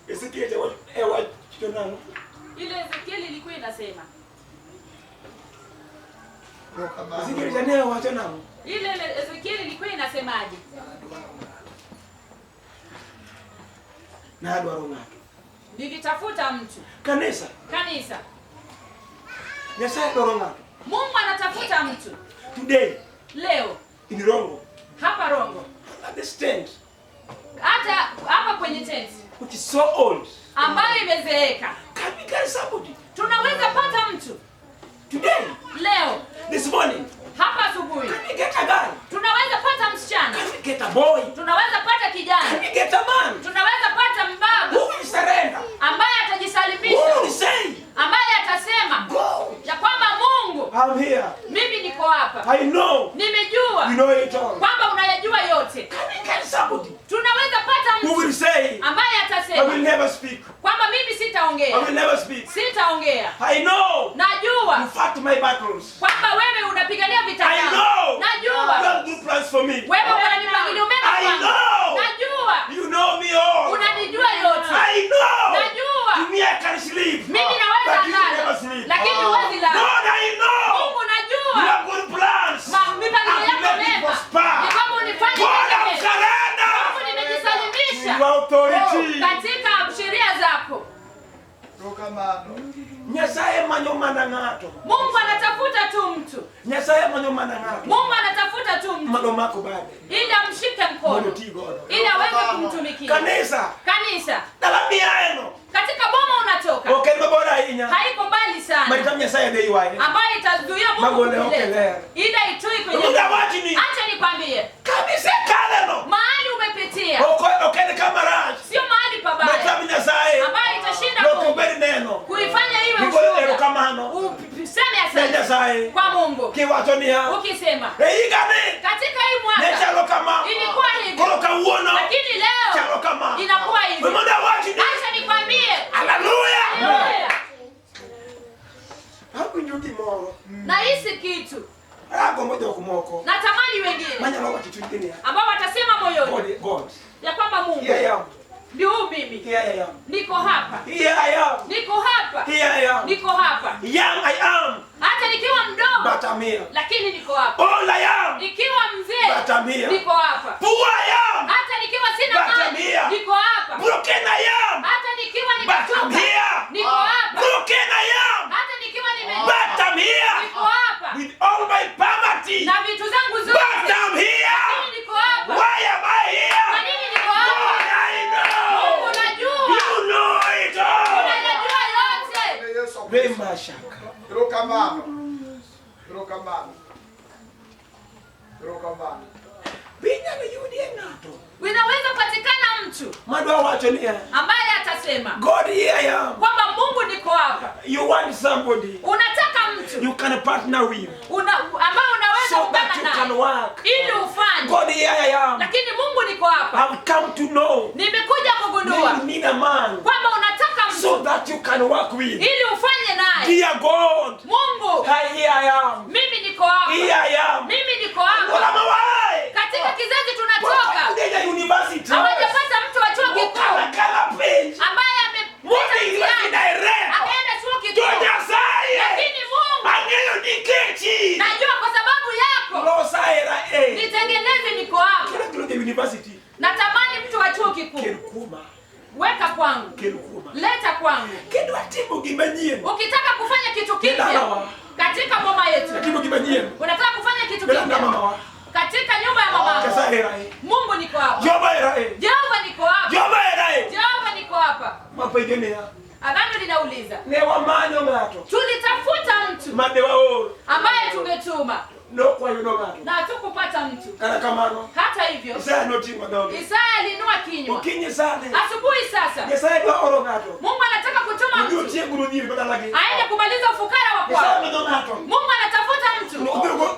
Ezekiel ewa chonano. Ile Ezekieli ilikuwa inasema. Ezekiel janeo wa chonano. Ile Ezekieli ilikuwa inasemaje? Na adwaro ng'ato. Nilitafuta mtu. Kanisa. Kanisa. Nyasaye dwaro ng'ato. Mungu anatafuta mtu. Today Leo in Rongo. hapa Rongo. At the stand Hata hapa kwenye tent which is so old. ambayo imezeeka. Can we get somebody? Tunaweza pata mtu. Today, Leo this morning, hapa asubuhi. can we get a girl? Tunaweza pata msichana. Can we get a boy? Tunaweza pata Can kijana. we get a man? Tunaweza pata Who mbaba will surrender? ambaye Who atajisalimisha, will say, ambaye atasema go, ya kwamba Mungu, I'm here. mimi niko hapa. I know. Nimejua You know it all. kwamba unayajua yote. Can we get somebody Tunaweza pata who mtu will say, ambaye I will atasema never speak. kwamba mimi I sitaongea. will never speak. Sitaongea. I know. You Najua fight my battles. kwamba wewe unapigania vita I vyangu. know. You Najua have good plans for me. wewe una mipangilio mema I kwangu. know. Najua You know me all. unanijua yote. I know. Najua To me I can sleep. mimi naweza But you never lala, sleep. lakini huwezi lala. God, I know. Mungu You najua have good plans. mipangilio And you yako make me mema prosper. ni kwamba unifanye God, I'm nipendeze. surrender. Mungu nimejisalimisha Your authority. katika sheria zako. Nyasaye manyo mana ng'ato. Mungu anatafuta tu mtu. Nyasaye manyo mana ng'ato. Mungu anatafuta tu mtu Mano mako bade. ili amshike Mono mkono, ti godo. ili aweze kumtumikia. Kanisa. Kanisa, Dalamia eno. katika boma unatoka Okendo bora inya. haiko mbali sana, Maritam Nyasaye de iwaye. ambayo itazuia Mungu Magole kuleta, okelea. ila itui kwenye. Mungu awachini. Acha nikwambie, Kanisa kaleno. mahali umepitia Okende kamaraj. sio mahali pabaya Maritam Nyasaye. ambayo itashinda Loko beri neno. kuifanya iwe Nikole ero ushuhuda. kamano. Useme asante Nyasaye. kwa Mungu. Kiwacho niya. Ukisema Igane. katika hii mwaka Nechalo kama. ilikuwa hivi, Kolo kauono. lakini leo Chalo kama. inakuwa hivi. Wemonda wachini. Acha nikwambie, Hallelujah. haleluya. Hakunyugi moro. Na hisi kitu. Ako moja kumoko. Natamani wengine. Manyalo wakitunginia. Ambao watasema moyoni. God. Ya kwamba Mungu. Here I am. Ndio mimi. Here I am. Niko hapa. Here I am. Niko hapa. Here I am. Niko hapa. Young I am. Hata nikiwa mdogo. But I'm here. Lakini niko hapa. Old I am. Nikiwa mzee. But I'm here. Niko hapa. Poor I am. Hata nikiwa sina But I'm mali. here. Niko hapa. Broken I am. Hata nikiwa But I'm nimechoka. here. Niko hapa. Broken I am. Hata nikiwa But nimechoka. I'm here. Niko hapa. With all my poverty. Na vitu zangu But zote. I'm here. Lakini niko hapa. Why am I here? Kwa nini niko hapa? God, I know. Mungu unajua. You know it all. Unajua yote. Rema shaka. Rokamano. Rokamano. Rokamano. Binya ni yudi ngato. Unaweza kupatikana mtu Madwa wacho ni ambaye atasema God, here I am. kwamba Mungu niko hapa. You want somebody Unataka mtu you can partner with ambao unaweza so that kuungana you can naye work. ili ufanye. God, here I am. Lakini Mungu niko hapa. I've come to know Nimekuja kugundua you need a man kwamba unataka so mtu that you can work with. ili ufanye naye. Dear God, Mungu, here I am. mimi niko hapa. Here I am. Mimi niko What hapa. am I? Katika kizazi tunatoka Kudeja university. hawajapata mtu wa chuo kikuu Kala page. ambaye amepita What is mtihani direct? akaenda chuo kikuu. Toja sai. Lakini Mungu, Angeyo dikechi. najua kwa sababu yako Lo saira nitengeneze, niko hapa. Kila university. Natamani mtu wa chuo kikuu. Kelukuma. Weka kwangu. Kelukuma. Leta kwangu. Kedwa timu gimanyien. Ukitaka kufanya kitu kipya Kedalawa. katika boma yetu. Timu gimanyien. Unataka kufanya kitu Belanda kipya mama. katika nyumba ya mama. Kasa era. Mungu niko hapa. Joba era. Jehova niko hapa. Joba era. Jehova niko hapa. Mapegenea. Agano linauliza. Ne wamanyo ngato. Tulitafuta mtu Madewa o. ambaye tungetuma No kwa yuno ngato. na hatukupata mtu. Kana kamano. Hata hivyo Isaya no timo dogo. Isaya alinua kinywa. Ukinyi sana. Asubuhi sasa Isaya kwa oro ngato. Mungu anataka kutuma Ndio mtu tie gurudiri badala lagi. aende kumaliza ufukara wa Isaya kwao. no ngato. Mungu anatafuta mtu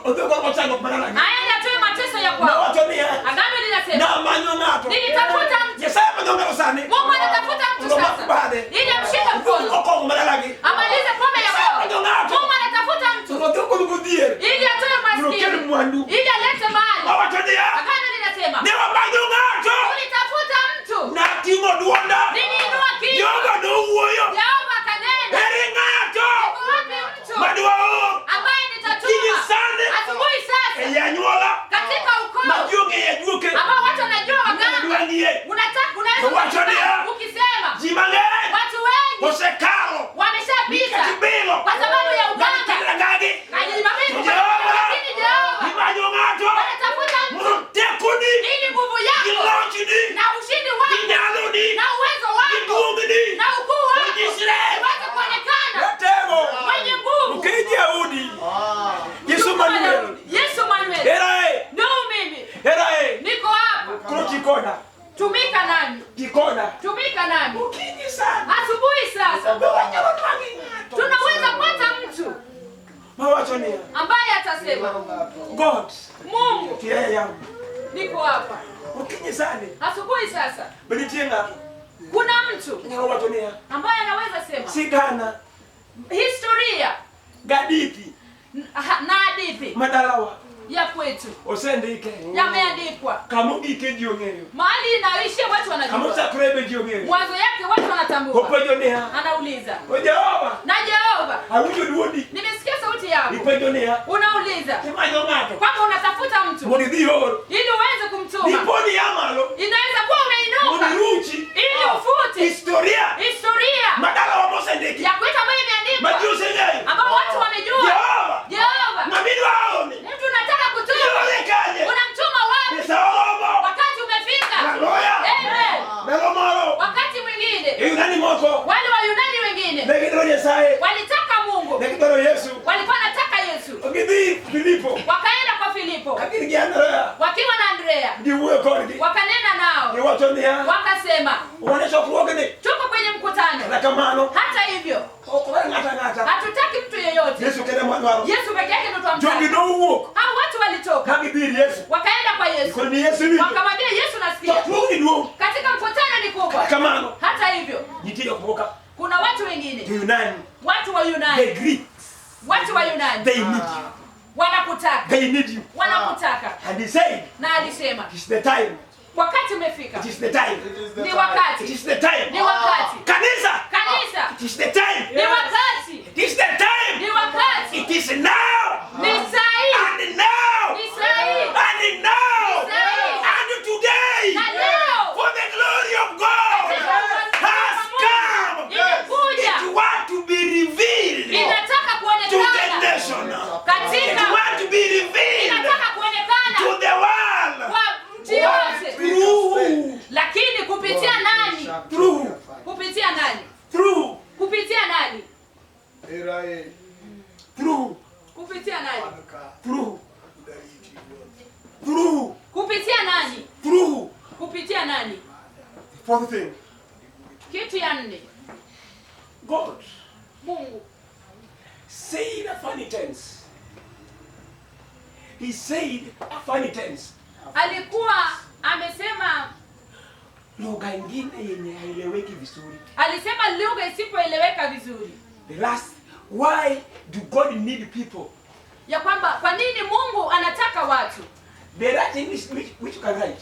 Odogo kwa chango badala lagi. aende atoe mateso ya Na kwao. wato ni. Agano linasema Na manyo ngato. nilitafuta mtu. Isaya no ngato sana. Mungu anatafuta mtu sasa ili amshike mkono Kwa badala lagi. amalize kome ya kwao. Mungu anatafuta mtu Odogo gurudiri. ili atoe maskini, Mwandu. ili alete mali. Awato ni. Agano linasema Ne wamanyo ngato. tulitafuta mtu. Na tingo duonda. Niliinua kinywa. Yoga no uoyo. Jehova kanena. Eri ngato. Yuko wapi mtu Madewa o. ambaye Kini nitatuma sane. asubuhi sasa Eyanyola. katika ukoo Majuge yajuke. ambao watu wanajua waganga. Duanie. Unaweza Watu ni. ukisema Jimange. watu wengi Osekalo. wameshapita Katibilo. kwa sababu ya uganga. Ngagi. Lakini Jehova. Jehova Imanyo ngato. anatafuta mtu Mutekuni. ili nguvu yako Ilonchini. na ushindi wako Inyaluni. na uwezo wako Idungini. na ukuu wako Israeli. uweze kuonekana Yatemo. mwenye nguvu. Ukiji Yahudi. Yesu Manuel. Yesu Manuel. Erae. Ndio mimi. Erae. Niko hapa. Kurojikoda. Tumika nami. Jikoda. Tumika nami. Ukiji sana. Asubuhi sasa tunaweza kupata mtu Mawachonia. ambaye atasema God. Mungu Here I am. niko hapa. Ukiji sana. Asubuhi sasa Benitinga. kuna mtu Ngalo watonia. ambaye anaweza sema Sigana. historia Gadithi. na hadithi Madalawa. ya kwetu Osendike. yameandikwa Kamugike jiongeyo. mahali inaishia, watu wanajua Kamusa kurebe jiongeyo. mwanzo yake, watu wanatambua. Hopejonea. Anauliza Ojehova. na Jehova, Haujo duodi. nimesikia sauti yako, Ipejonea. unauliza Kimanyo ngato. kwamba unatafuta mtu Monidio. ili uweze kumtuma. Niponi amalo. Inaweza kuwa umeinuka Moniruchi. ili ufute Historia. historia Madala wa Mosendiki. ya kwetu ambayo imeandikwa, Majusi nyayo. ambao watu wamejua. Jehova. Jehova, Mamidu waoni. mtu unataka kutuma, Yolekaje. unamtuma wapi? Nisaolomo. Wakati umefika. Haleluya. Amen. Melomalo. Wakati mwingine Yunani moko. wale Wayunani wengine Negidoro Nyasaye. walitaka Mungu, Negidoro Yesu. walikuwa wanataka Yesu, Ogidi Filipo. wakaenda kwa Filipo Akini giandara. wakiwa na Andrea, Diwe kordi. wakanena nao, Niwatonia. wakasema Uonesha kuogene. tuko kwenye mkutano. Nakamano. Hata hivyo Okora ngata. hatutaki mtu yeyote, Yesu kene mwanwaro. Yesu peke yake ndio twamtaka. Jogi no uwo. Hao watu walitoka Kagibiri Yesu. wakaenda kwa Yesu, Koni Yesu ni. wakamwambia Yesu, nasikia Tuoni duo. katika mkutano ni kubwa. Kamano. Hata hivyo Nitiyo kuboka. kuna watu wengine, Yunani. watu wa The Yunani, Greeks. Watu wa Yunani. They need you. Wanakutaka. They need you. Wanakutaka. And he said, Na alisema, it is the time. wakati umefika. It is the time. Ni wakati. It is the time. Ni wakati. Kanisa. Kanisa. It is the time. Ni wakati. It is the time. Ni wakati. It is now. Ni sahi. And now. Ni sahi. And now. Ni sahi. And today. Na leo. For the glory of God has come. Imekuja. It want to be revealed Inataka to the kuonekana nation. It katika. want to be revealed Inataka kuonekana to the world. kwa mtu yote. Through. Lakini kupitia nani? Through. Kupitia nani? Through. Kupitia nani? Through. Kupitia nani? Through. Through. Kupitia nani? Through. Kupitia nani? Fourth thing. Kitu ya 4. God Mungu said a funny tense. He said a funny tense. alikuwa amesema, Lugha ingine yenye haieleweki vizuri. alisema lugha isipoeleweka vizuri, The last, why do God need people? ya kwamba kwa nini Mungu anataka watu. There are English which you can write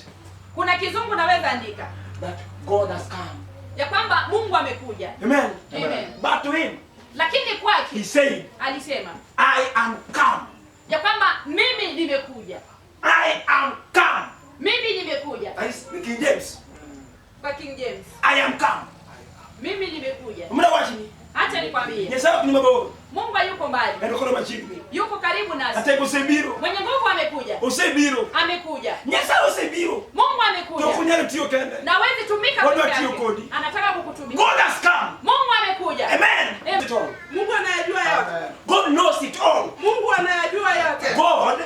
Kuna kizungu naweza andika that God has come. ya kwamba Mungu amekuja. Amen. Amen. But to him, Lakini he kwake said, alisema I am come. ya kwamba mimi nimekuja. I am come. Mimi nimekuja. That is the King James. Kwa King James. I am come. Mimi nimekuja. Mna watching? Acha nikwambie. Yesa nimebo. Mungu hayuko mbali. Ndokolo machini. Yuko karibu nasi. Ate kusebiro. Mwenye nguvu amekuja. Osebiro. Amekuja. Nyesa osebiro. Mungu amekuja. Tokunyana tiyo kende. Na wezi tumika Watu peke watio yake. kodi. Anataka kukutumia. God has come. Mungu amekuja. Amen. Amen. It all. Mungu anayajua yote. God knows it all. Mungu anayajua yote. God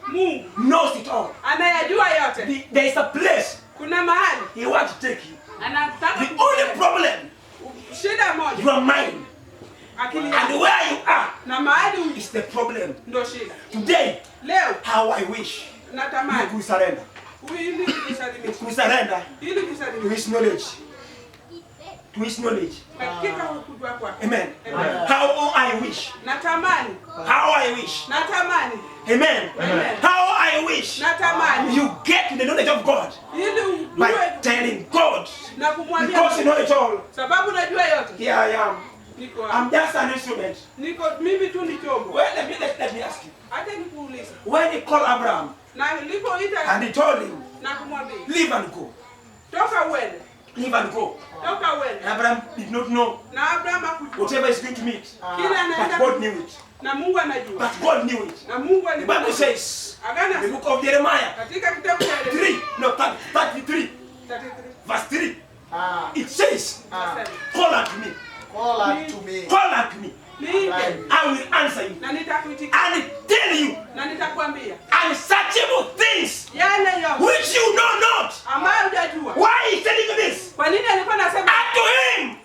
Mungu knows it all. anayajua yote. There is a place Kuna mahali he wants to take you. anataka The only problem, shida moja, your mind akili and yako. where you are Na mahali ulipo is the problem. ndo shida. Today, Leo how I wish you natamani could surrender. ili kusalimisha. You surrender Ili to kusalimisha. his knowledge. To his knowledge. Katika kujua kwako. Amen. Amen. How I wish. Natamani. How I wish. Natamani. Amen. Amen. How I wish Natamani. you get to the knowledge of God Ili by ujue telling God, na kumwambia because you know it all. sababu najua yote. Here I am. Niko hapa. I'm just an instrument. Niko mimi tu ni chombo. Well, let me ask you. Hata nikuulize. When he called Abraham Na nilipoita and he told him, na kumwambia leave and go. toka uende. Leave and go. Toka And uende. Abraham did not know Na Abraham hakujua. whatever he's going to meet. Kile But anaenda God knew it. na Mungu anajua. But God knew it. Na Mungu The alijua. Bible says, Agana the book of Jeremiah katika kitabu cha Yeremia 33, 33 verse 3, it says, call unto me, Call unto me. call unto me, niite I will answer you na nitakuitikia and tell you na nitakwambia unsearchable things yale yote which you know not. ambayo hujajua. Why is telling you this? Kwa nini alikuwa anasema Unto him,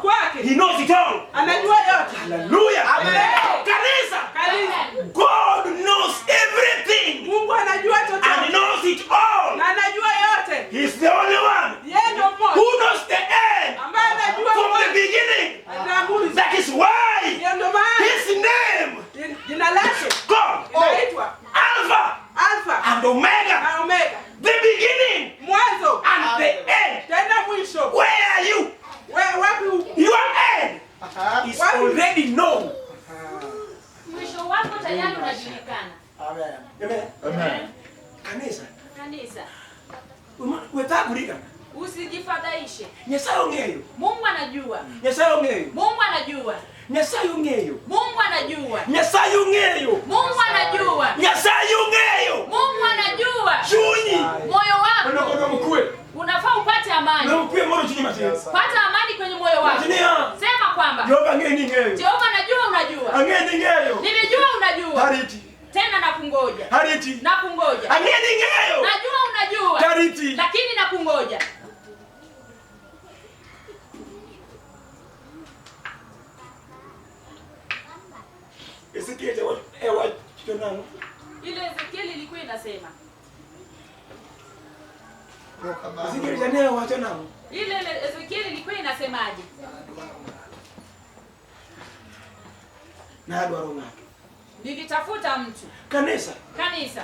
kwake he knows it all. anajua yote? Hallelujah. Amen. Kanisa, Kanisa, God knows everything Mungu anajua and chochote knows it all. na anajua yote. He's the only one Yeye ndio who mmoja knows the end ambaye anajua from the mwanzo beginning. na mwisho. That is why Ndio maana his name, jina lake God, inaitwa Alpha Alpha and Omega, na Omega, the beginning mwanzo and the end. tena mwisho. Where are you? Wewe wapi uko? Your end is already known. Mwisho wako tayari unajulikana. Amen. Amen. Amen. Kanisa, Kanisa, wetagulika. usijifadhaishe. Nyasaye ongeyo. Mungu anajua. Nyasaye ongeyo. Mungu anajua. Nyasaye ongeyo. Mungu anajua. Nyasaye ongeyo. Mungu anajua. Nyasaye ongeyo. Mungu anajua. Chunyi. Moyo wako Ondokono mkwe. unafaa upate amani. Na mkwe moro chunyi mate. Pata amani kwenye moyo wako. Tinia. Sema kwamba Jehova ngeni ngeyo. Jehova najua unajua. Angeni ngeyo. Nimejua unajua. Hariti. Tena nakungoja. Hariti. Nakungoja. Angeni ngeyo. Najua unajua. Hariti. Lakini nakungoja. Ezekiel ewa chonano. Ile Ezekieli ilikuwa inasema. Ezekiel jana ewa chonano. Ile Ezekieli ilikuwa inasemaje? na adwaro ng'ato. Nikitafuta mtu. Kanisa.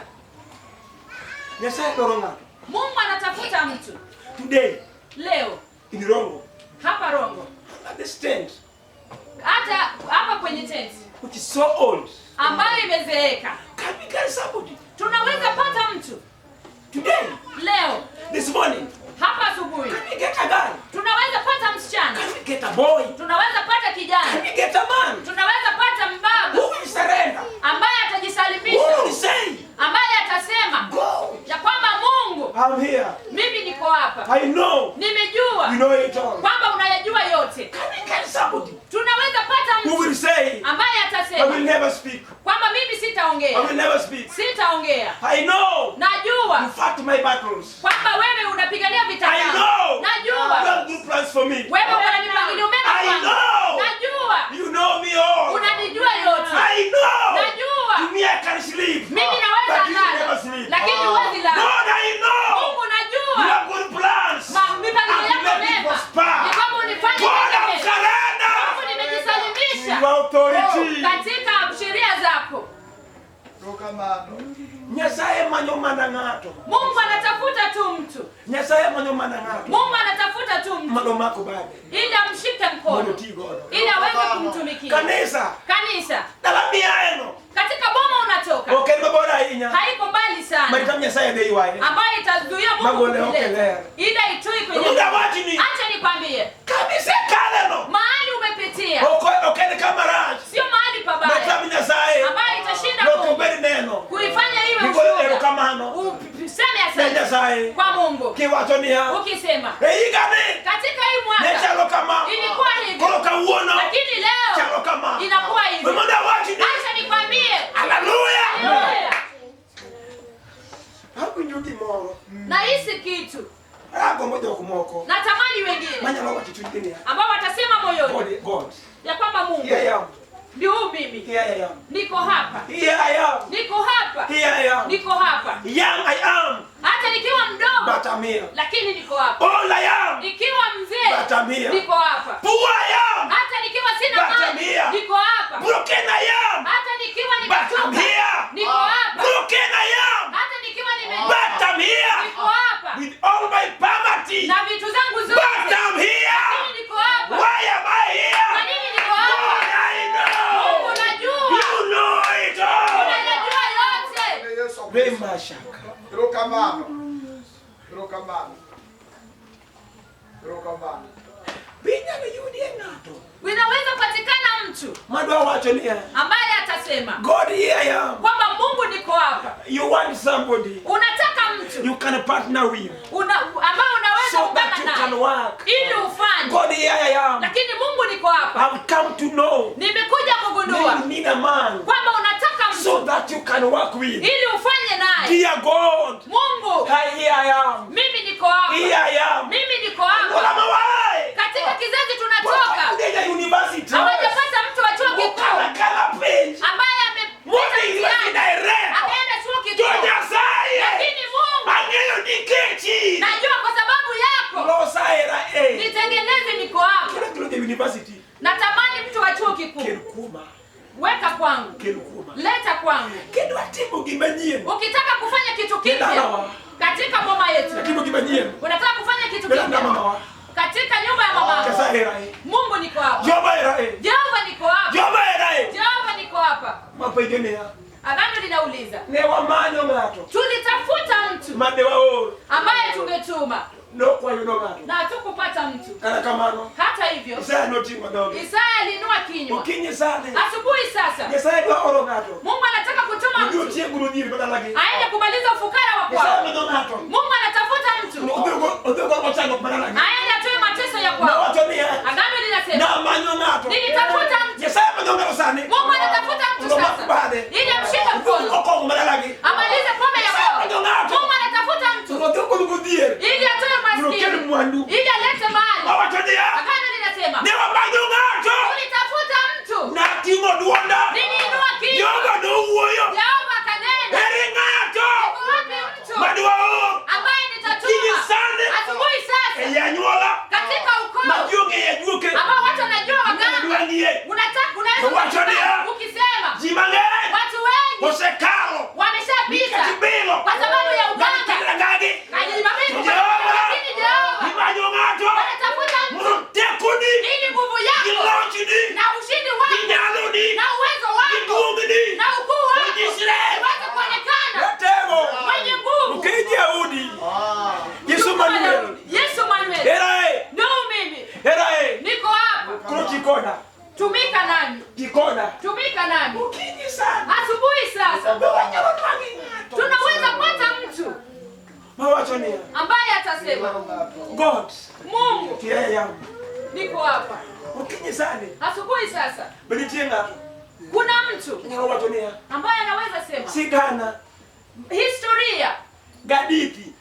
Nyasaye dwaro ng'ato. Mungu anatafuta mtu. Today. Leo. In Rongo. Hapa Rongo. At the stand. Hata hapa kwenye tent. Which is so old. Ambayo imezeeka. Can we get somebody? Tunaweza pata mtu. Today. Leo. This morning. Hapa asubuhi. Can we get a guy? Tunaweza pata msichana. Can we get a boy? Tunaweza pata kijana. Can we get a man? Tunaweza pata mbaba. Who will surrender? Ambaye atajisalimisha. Who will say? Ambaye atasema. Go. Ya kwamba Mungu. I'm here. Mimi niko hapa. I know. Nimejua. You know it all. Kwamba unayajua yote. Can we get somebody? Tunaweza pata mtu. Who will say? Ambaye I atasema. will never speak. Kwamba mimi sitaongea. I will never speak. Sitaongea. I know. Najua. You fight my battles. Kwamba wewe unapigania vita I yangu. know. Najua. You have good plans for me. Wewe una mipangilio mema I kwangu. know. Najua. You know me all. Unanijua yote. I know. Najua. To me I can sleep. Mimi naweza But you never lala. sleep. Lakini huwezi lala. Lord, I know. Mungu You najua. have good plans. Mipangilio And you yako make me mema. prosper. Ni kwamba unifanye God, I'm Mungu surrendered. nimejisalimisha. Your authority. Katika sheria zako. Nyasaye manyo mana ng'ato. Mungu anatafuta tu mtu. Nyasaye manyo mana ng'ato. Mungu anatafuta tu mtu. Mano mako babe. Ili amshike mkono. Ili aweze kumtumikia. Kanisa. Dalamia eno. Katika boma unatoka. Okay, mbona inya. Haiko mbali sana. Marita Nyasaye dei wae. Ambayo itazuia Mungu Magole kuleta. okelea. Ila itui kwenye. Munga wachi ni. Acha nikwambie. Kabisa kaleno. Mahali umepitia. Okay kamera. Sio mahali pabaya. Marita Nyasaye. Ambayo itashinda Mungu. Kuberi neno. Kuifanya iwe Ngolo ero kamano. Useme asante. Nyasaye. Kwa Mungu. Kiwatonia. Ukisema. Igane. Katika hii mwaka. Nechalo kama. Ilikuwa hivi. Koroka uono. Lakini leo. Chalo kama. Inakuwa hivi. Munga wachi ni. Acha nikwambie. Hallelujah. Hallelujah. Hapo nyuki moro. Na hisi kitu. Hapo moja kumoko. Natamani wengine. Manya roho kitu kingine. Ambao watasema moyoni. God. Ya kwamba Mungu. Here I am. Ndio mimi. Here I am. Niko hapa. Here I am. Niko hapa. Here I am. Niko hapa. Young I am. Hata nikiwa mdogo. But I'm here. Lakini niko hapa. Old I am. Nikiwa mzee. But I'm here. Niko hapa. Poor I am. Hata nikiwa sina But I'm mali. here. Niko hapa. Broken I am. Hata nikiwa But I'm nimechoka. here. Niko hapa. Broken I am. Hata nikiwa But nimechoka. I'm here. Niko hapa. With all my poverty. Na vitu zangu zote. But I'm here. Lakini niko hapa. Why am I here? Kwa nini niko hapa? God, I know. Mungu najua. You know it all. Unajua yote. Rema shaka. Binya ni yudi ngato. Inaweza kupatikana mtu Madwa wacho ni ambaye atasema God here I am. kwamba Mungu niko hapa. You want somebody Unataka mtu you can partner with ambao unaweza so that kupanga you can naye work. ili ufanye. God here I am. Lakini Mungu niko hapa. I've come to know Nimekuja kugundua you need a man kwamba unataka so mtu that you can work with. ili ufanye naye. Dear God, Mungu, here I am. mimi niko hapa. Here I am. Mimi niko hapa. Wala mawai. Katika kizazi tunatoka. Kudeja university. Hawajapata mtu wa chuo kikuu Kala page. ambaye Mwani amepita university mtihani direct. akaenda chuo kikuu. Tonya saye. Lakini Mungu, Angeyo dikechi. najua kwa sababu yako Lo saera nitengeneze niko hapa. Kila kilo university. Natamani mtu wa chuo kikuu. Kelukuma. Weka kwangu. Kelukuma. Leta kwangu. Kedwa timu gimanyien. Ukitaka kufanya kitu kipya Kedalawa. katika boma yetu. Timu gimanyien. Unataka kufanya kitu Belanda kipya mama wa. katika nyumba ya mama. Kasa era Mungu niko hapa. Jehova era Jehova niko hapa. Jehova era Jehova niko hapa. Mapegenea. Agano linauliza. Ne wamanyo ngato. Tulitafuta mtu Made wa ambaye tungetuma no kwa yuno ngato. na hatukupata mtu. Kana kamano. Hata hivyo Isaya no tingwa dogo. Isaya alinua kinywa. Ukinyi sane. Asubuhi sasa Isaya do oro ngato. Mungu anataka kutuma Ndio mtu tie guru nyiri badala lagi. aende kumaliza ufukara wa Isaya kwao. ndo ngato. Mungu anatafuta mtu Odogo kwa chango badala lagi. aende atoe mateso ya Na kwao. watu ni Agano linasema na manyo ngato. nilitafuta mtu. Isaya ndo ngato sane. Mungu anatafuta mtu sasa ili amshike mkono Oko badala lagi. amalize pombe ya kwao. Ndo ngato. Mungu anatafuta mtu Odogo ngudier. ili atoe Unokeni maskini mwandu. ili alete mali. Watu ni Agano linasema ne wamanyo ngato. tulitafuta mtu. Na tingo duonda. Niliinua kinywa. Yoga do uoyo. Jehova kanena. Eri ngato. Uko wapi mtu Madwa ambaye Kini nitatuma sane. asubuhi sasa Eyanyola. katika ukoo Majuge ya juke. ambao watu wanajua waganga. Nduangie. Unataka unaweza Wacha ni ukisema Dikoda. Tumika nami. Dikoda. Tumika nami. Ukinyi sana. Asubuhi sasa. Tunaweza kupata mtu Mawachonia. ambaye atasema God. Mungu, Tiye yangu. niko hapa. Ukinyi sana. Asubuhi sasa. Belitinga. Kuna mtu Mawachonia. ambaye anaweza sema Sigana. historia Gadithi.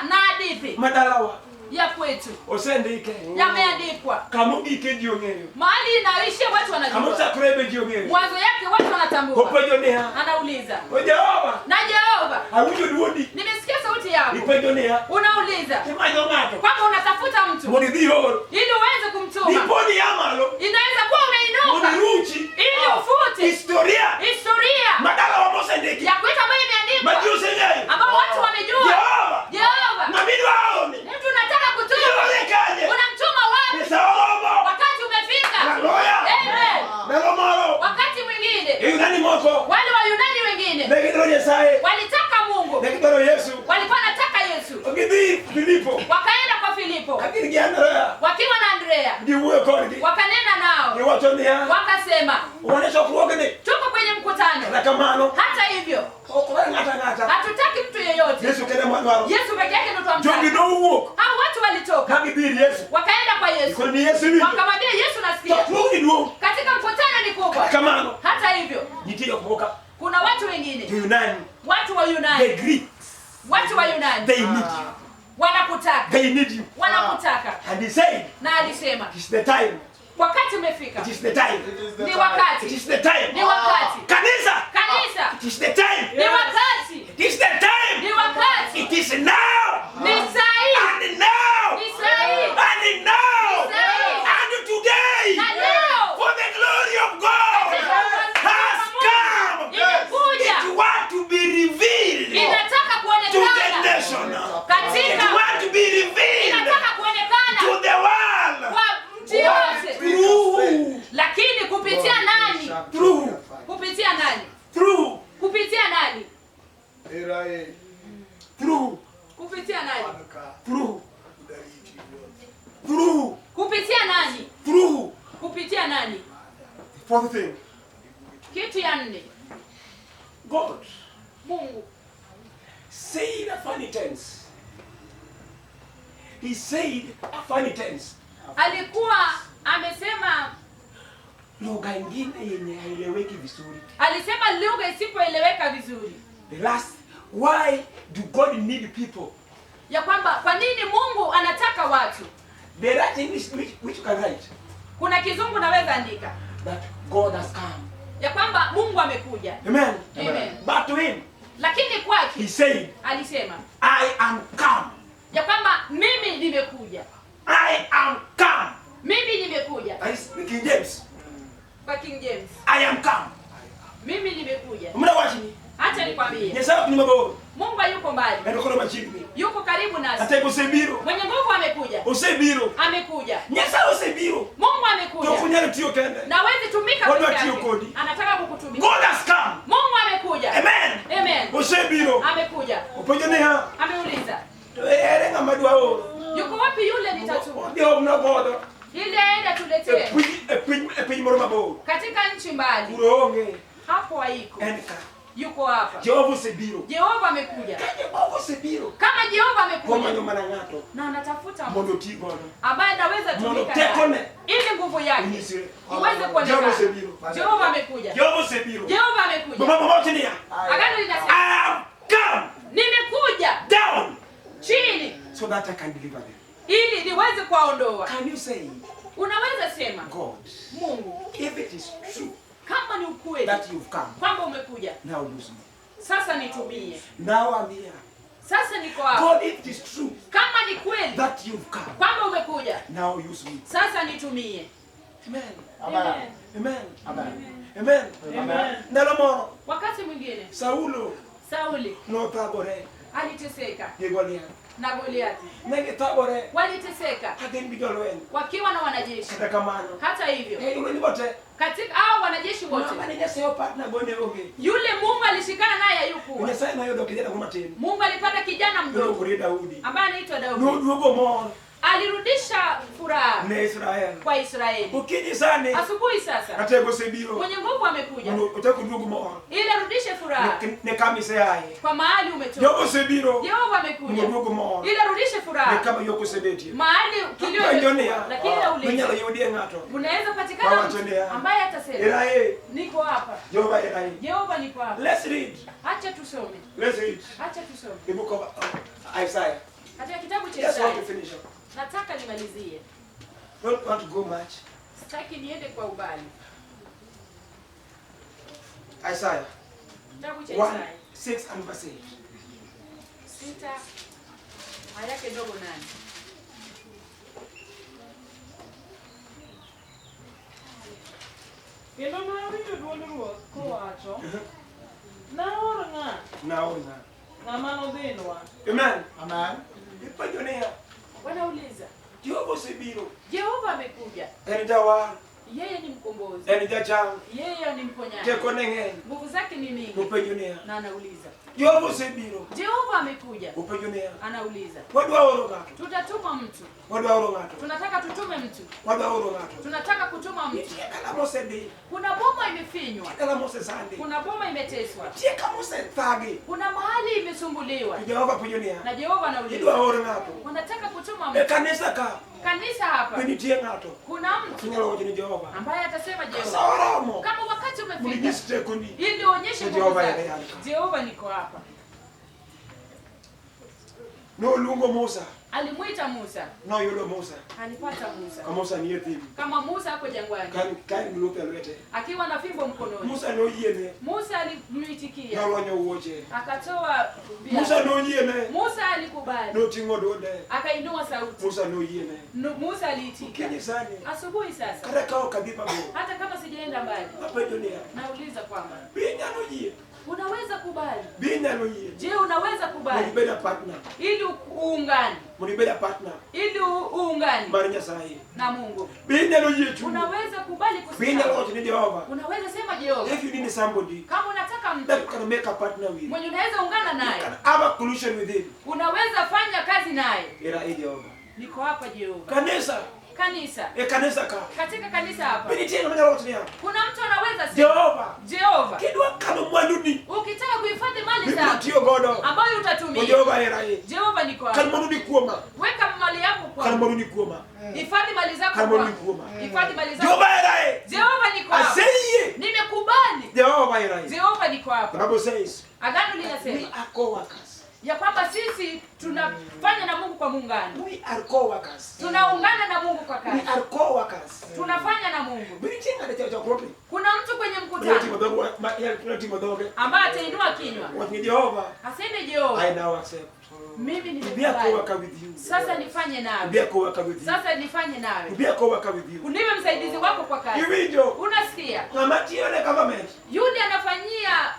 na hadithi Madalawa. ya kwetu Osendike. yameandikwa. Kamugi kejiongeyo. Mahali inaishia watu wanajua. Kamusa kurebe jiongeyo. Mwanzo yake watu wanatambua. Upejonea. Anauliza. Jehova. Na Jehova, Aujo duodi. nimesikia sauti yako. Upejonea. Unauliza Timayo ngato. kwamba unatafuta mtu Moni dhihoro. ili uweze kumtuma. Niponi amalo. Inaweza kuwa umeinuka Moni ruchi. ili ufute Historia. historia Madala wa Mosendiki. ya kwetu ambayo imeandikwa, Majusi ngai. ambao watu wamejua. Jehova. Jehova, Mabidi waoni. mtu unataka kutuma, Yolekaje. unamtuma wapi? Nisaobo. Wakati umefika. Haleluya. Amen. Melomalo. Wakati mwingine Yunani moko. wale Wayunani wengine Negidoro Yesaye. walitaka Mungu, Negidoro Yesu. walikuwa wanataka Yesu, Ogidi Filipo. wakaenda kwa Filipo Akini giandrea. wakiwa na Andrea, Diwe kordi. wakanena nao, Niwachonia. wakasema Uonesha kuogene. tuko kwenye mkutano. Nakamano. Hata hivyo Okura ngata. hatutaki mtu yeyote, Yesu kene mwanwaro. Yesu peke yake ndo twamtaka. Jongi do uwok. Hao watu walitoka Kagibiri Yesu. wakaenda kwa Yesu, Ikoni Yesu ni. wakamwambia Yesu, nasikia Tofuni duo. katika mkutano ni kubwa. Kamano. Hata hivyo Nitiyo kuboka. kuna watu wengine, Yunani. watu wa The Yunani, Greek. watu wa Yunani They need you. wanakutaka, They need you. wanakutaka. And he said, Na alisema it is the time. wakati umefika, It is the time. ni It wakati, is the time. ni wakati. Kanisa. Kanisa, It is the time. ni wakati, It is the time. ni wakati, It is now. ni sahihi, And now. ni sahihi. And now. Sahihi. And today. Na leo For the glory of God has come. imekuja, It want to be revealed inataka to the kuonekana nation. It katika, want to be revealed inataka kuonekana to the world. kwa mtu yote, Through. lakini kupitia nani? Through. Kupitia nani? Through. Kupitia nani? Through. Kupitia nani? Through. Through. Kupitia nani? Through. Kupitia nani? Fourth thing. Kitu ya nne, God Mungu said a funny tense. He said a funny tense. alikuwa amesema, Lugha ingine yenye haieleweki vizuri. alisema lugha isipoeleweka vizuri, The last, why do God need people? ya kwamba kwa nini Mungu anataka watu. The right English which you can write Kuna kizungu naweza andika that God has come. ya kwamba Mungu amekuja, Amen. Amen. But to him, lakini he kwake said, alisema I am come. ya kwamba mimi nimekuja, I am come. mimi nimekuja. That is the King James. Kwa King James, I am come. mimi nimekuja. Muna wachini. Acha nikwambie, Nyesaba ni mabo. Mungu hayuko mbali, Ndokoro machini. yuko karibu nasi. Ate kusebiro. Mwenye nguvu amekuja, Osebiro. amekuja. Nyesaba osebiro. Mungu amekuja, Tokunyana tiyo kende. na wezi tumika Watu peke watio yake. kodi. Anataka kukutumia. God has come. Mungu amekuja, Amen. amen. Osebiro. Amekuja, Uponyane ameuliza ere ngamadwa o. yuko wapi yule nitatuma, Ndio mnabodo. ili aende tuletee Epinyi moro mabo. katika nchi mbali. Uronge. Hapo haiko, Enka. yuko hapa. Jehova osebiro. Jehova amekuja. Jehova osebiro. Kama Jehova Kwa amekuja manyo manangato. na anatafuta mtu Mondo tigono. ambaye anaweza tumika Mondo naye, tekone. ili nguvu yake Unisire. iweze Jehova kuonekana. osebiro. Jehova amekuja, Jehova osebiro. Jehova amekuja. Mama motinia. Agano linasema I have come nimekuja down chini so that I can deliver them. ili niweze kuwaondoa. Can you say, Unaweza sema God, Mungu, if it is true kama ni ukweli that you've come, kwamba umekuja, now use me. sasa nitumie. Now I'm here. Sasa niko hapa. God, if it is true Kama ni kweli that you've come, kwamba umekuja, now use me. sasa nitumie. Amen. Amen. Amen. Amen. Amen. Amen. Nalomoro, Wakati mwingine Saulo, Sauli no tabore, aliteseka Yegolia. na Goliathi, Nege tabore, waliteseka hagen bidolwen. wakiwa na wanajeshi. Kada kamano. Hata hivyo, Uni bote. katika hao wanajeshi wote, Mama ni nyaseo partner bone oge. yule Mungu alishikana naye hayukuwa. Unyasai na yodo kijana kumateni. Mungu alipata kijana Ndio mdogo kuri Daudi. ambaye anaitwa Daudi. No duogo mon. alirudisha furaha ne Israel kwa Israeli. Ukiji sane Asubuhi sasa atego sebiro mwenye nguvu amekuja utako ndugu mo ili arudishe furaha ne kamise yaye kwa mahali umetoka. Yoko sebiro Yehova amekuja ndugu mo ili arudishe ne furaha kama yoko sebeti mahali kilio Ndonia. lakini Mwenye uliza yodi ngato unaweza patikana mtu ambaye atasema niko hapa. Jehova niko hapa. Let's read. Acha tusome. Let's read. Acha tusome. The book of Isaiah. Katika kitabu cha Yes, I want Isaya. to finish up. Nataka nimalizie. Don't want to go much. Sitaki niende kwa ubali. Isaiah. Kitabu cha 1, Isaya 6 and verse 8. 6 aya yake ndogo 8. Kendo nawinjo duond Ruoth kowacho, naor ng'a Naona. ng'ama nodhinwa. Amen. Amen. Ipajonia. Wanauliza, Jehova sebiro. Jehova amekuja. Enjawa. Yeye ni mkombozi. Enjacham. Yeye ni mponyaji. Teko nenge. Nguvu zake ni mingi. Upajonia. Na anauliza, Jehova sebiro. Jehova amekuja. Upajonia. Anauliza, Wadwa oro ngato. tutatuma mtu. Wadwa oro ngato. Tunataka tutume mtu. Wadwa oro ngato. Tunataka kutuma mtu. Kala mose de. Kuna boma imefinywa. Kala mose sande. Kuna boma imeteswa. Tieka mose thage. Kuna mahali imesumbuliwa. Jehova pajonia. Na Jehova Idwa anauliza, oro ngato. wanataka kutuma E mtu. kanisa ka. Kanisa hapa Kunitie ngato. kuna mtu Tunyalo wajini Jehova. ambaye atasema Jehova, Sawaramo. kama wakati umefika Munijiste kuni. ili uonyeshe nguvu Jehova zako. yale. Jehova niko hapa. No lungo Musa. Alimuita Musa, No yulo Musa. alipata Musa. Kama Musa ni yetim. Kama Musa hapo jangwani Kan mlupe alwete. akiwa na fimbo mkononi. Musa no yene. Musa alimuitikia, No lonyo uoche. akatoa Musa viatu. no yene. Musa alikubali, No tingo dode. akainua sauti. Musa no yene. Musa aliitika. Kenye sani. Asubuhi sasa, Kare kao kabipa bo. hata kama sijaenda mbali, Hapa dunia. nauliza kwamba Binya no yene. unaweza kubali? Binya no yene. Je, unaweza kubali Munibeda partner. ili uungane, Munibeda partner. ili uungane Marinya sahi. na Mungu? Binya no yechu. Unaweza kubali Binya kusimama? lo ni Jehova. Unaweza sema Jehova, If you need somebody kama unataka mtu that can make a partner with. mwenye unaweza ungana You naye, can have a collusion with him. unaweza fanya kazi naye. Era Jehova. Niko hapa Jehova. Kanisa. Kanisa, Kanisa ka. katika kanisa hapa Binitie nganya wote ni hapa. kuna mtu anaweza sema Jehova. Jehova, Kidwa kama mwanduni. ukitaka kuhifadhi mali zako Bibutio godo. ambayo utatumia. Jehova era ye. Jehova niko Kan hapa. manuni kuoma. Weka mali yako Kan kwa. manuni kuoma. Hifadhi mali zako Kan kwa. manuni kuoma. Hifadhi mali zako. Jehova era ye. Jehova niko hapa. Aseye. Nimekubali. Jehova era ye. Jehova niko The hapa. Bible says, Agano we linasema are co-workers. ya kwamba sisi tunafanya na Mungu kwa muungano. We are co-workers. Tunaungana na Mungu kwa We kazi. are co-workers. Tunafanya na Mungu. Binitie nganya cha kropi. Kuna mtu kwenye Timo mkutano dogo, timo dogo. ambaye atainua kinywa What ni Jehova? aseme Jehova, I now accept. mimi We are nimekubali. co-worker with you. Sasa nifanye We nawe. are co-worker with you. Sasa nifanye nawe. We are co-worker with you. Uniwe msaidizi wako kwa kazi. Iwijo. Unasikia? Ngamatio le government. Yule anafanyia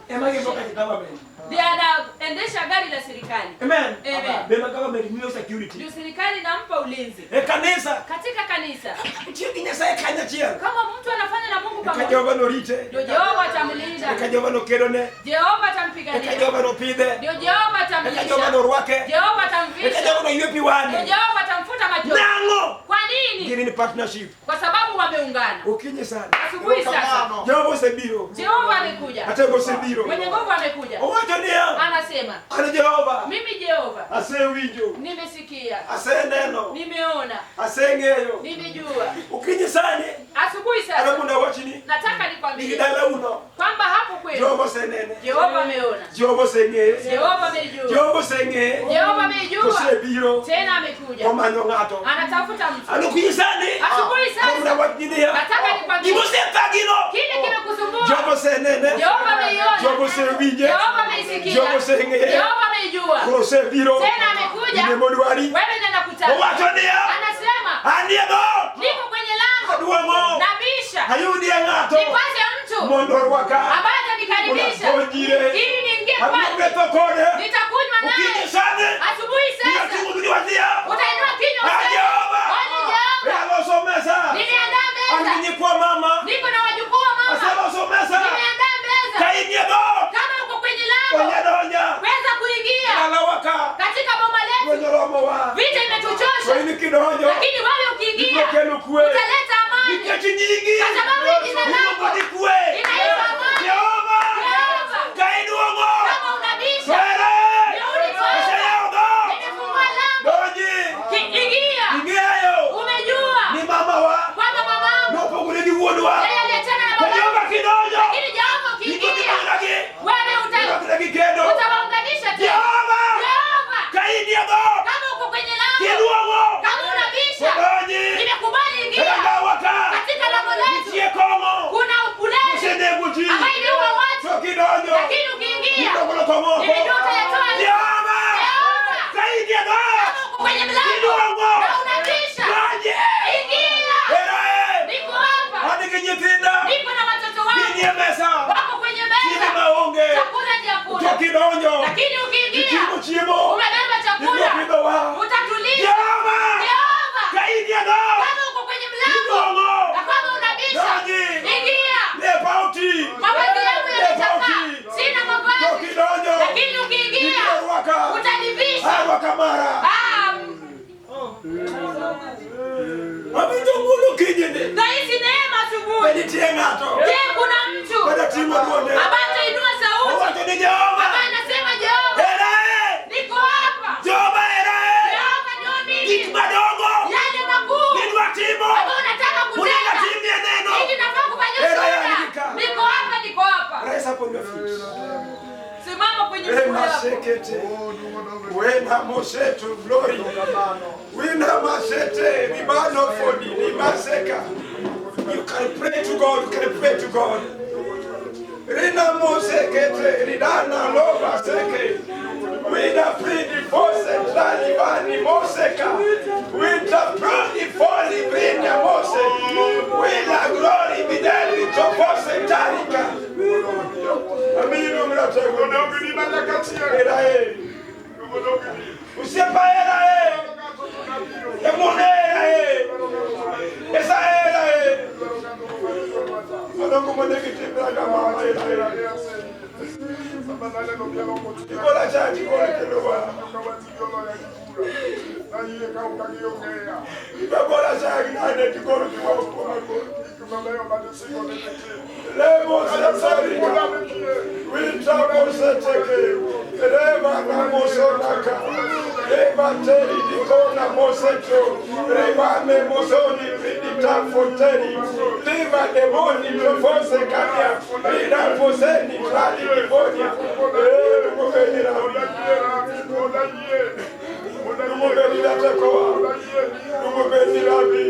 Ema kiboka ki government. ndiye anaendesha gari la serikali. Amen. Amen. Bema government new security. Ndio serikali inampa ulinzi. Kanisa. Katika kanisa, Chio kinyasa kanya chia. kama mtu anafanya na Mungu pamoja, Kajova no rite. ndio Jehova atamlinda. Kajova no kerone. Jehova atampigania. Kajova no pide. Ndio Jehova Kajova no atamlisha. rwake. Jehova atamvisha. Kajova no yupi Ndio wani. Jehova atamfuta machozi. Nango. Kwa nini? Gini ni partnership. Kwa sababu wameungana. Ukinye sana. Asubuhi sasa, Jehova sebiro. Jehova amekuja. Atego sebiro. Mwenye nguvu amekuja. Owacho niya. Anasema, Ana Jehova. mimi Jehova Ase wijo. nimesikia, Ase neno. nimeona, Ase ngeyo. nimejua. Ukinye sana. Asubuhi Ana sasa munda wachini. nataka nikwambie Nikidala uno. kwamba hapo kweli Jehova senene. Jehova ameona, Jehova senge. Jehova amejua, Jehova senge. Jehova amejua, Kosebiro. tena amekuja, Komando ngato. anatafuta mtu. Anukuyisani. Asubuhi sasa Munda wachini ya. nataka nikwambie Ibuse tagino. kile kimekusumbua. Jehova senene. Jehova ameiona, Jehova sewije. Jehova ameisikia, Jehova senge. Jehova ameijua, Kosebiro. tena amekuja. Nimemodwari. Wewe nenda kutaka. Owacho niya. Anasema Andiego. niko kwenye lango Aduango. nabisha, Ayudi ngato. nipate mtu Mondo rwaka. ambaye atanikaribisha Unapojire. ili niingie Aduango kwake, tokore. nitakunywa naye. Ukijisane. Asubuhi sasa Niyatimuliwatia. utainua kinywa useme, Jehova. Ole Jehova, Yalosomesa. nimeandaa meza, Andinyi kwa mama. niko na wajukuu wa mama, Asalosomesa. nimeandaa meza. Kainyego. Kama uko kwenye lango Kwenye donya. weza kuingia Alawaka. katika boma letu. Kwenye romo wa. Vita imetuchosha, Kwenye nyingi. Kwa sababu jina lako Likue. linaipa amani. Jehova. Jehova. Kainuongo. Kama unabisha. Twere. Niuli twere. Ashayaongo. Nimefungua lango. Doji. Ingia. Ingiayo. Umejua. Ni mama wa. Kwamba mamangu. Nopo kulidi uodu wa. Yeye aliyetana na baba. Jehova kidojo. Lakini Jehova ukiingia. Wewe utawaunganisha tena. Jehova. Jehova. Kaidi yago. Kama uko kwenye lango. Kiduongo. Kama unabisha. Doji. Nimekubali ingia. Waka. Katika lango letu. Ichie kongo. Kuna ulevi. Mshende guji. Ambaye iliua watu. Kidojo. Lakini ukiingia. Kidogo kongo. Nimejua utayatoa. Jehova. Jehova. Kaidi yago. Kama uko kwenye mlango. Kiduongo. Na unabisha. Doji. Ingia. Era. Niko hapa. Hadi kinyitinda. Niko na watoto wangu. Kinyi mesa. Wako kwenye meza. Chini maunge. Chakula ni hakuna. Kidonjo. Lakini ukiingia. Chimo. Umebeba chakula. Utatulia. Jehova. Jehova. Kaidi yago. Kama uko kwenye mlango. Na kama unabisha. Ingia. Lepauti. Mavazi yangu yamechakaa. Sina mavazi. Lakini ukiingia. Utanivisha. Kamara. Na hizi neema asubuhi. Je, kuna mtu ambaye atainua sauti ambaye anasema Jehova, niko hapa. Jehova ndio mimi. Yale makuu ambayo unataka kutenda. Hiki nafaa kufanya ushuhuda. Niko hapa, niko hapa. Simama kwenye miguu yako. Wena moseto glory. Wena masete ribano fodi ribaseka. You can pray to God. You can pray to God. Rina mosekete ridana lova seke. Wina free force talibani moseka. Wina free foli brinya mose. Wina glory bideli topose tarika. Amino mnatego na ngini matakatia erae. Usipa erae. Emonera e. Esa erae. Adongo monekiti braga mama erae. Ikola chati kola kelowa. Ikola chati nane tikoro tikoro. Lemo sasari. Witamo seteke. Rema namosonaka. Rema teri dikona moseto. Rema memosoni pidita foteri. Rema demoni profose kamia. Rina foseni klali kibonia. Mugenira. Mugenira tekoa. Mugenira bi.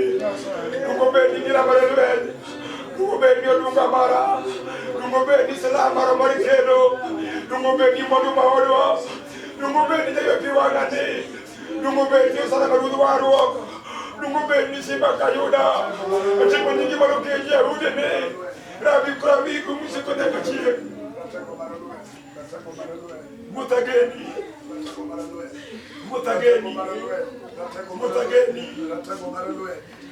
Mugenira barelweni. Mugenira dunga mara. Mugenira salama marikeno. Mugenira moduma odwa. Mugenira teyotiwagati. Mugenira salama ruduwaru. Mugenira sibakayuda. Chiko nyingi marukeje udene. Rabi krabi kumusiko takachie. Mutageni. Mutageni. Mutageni.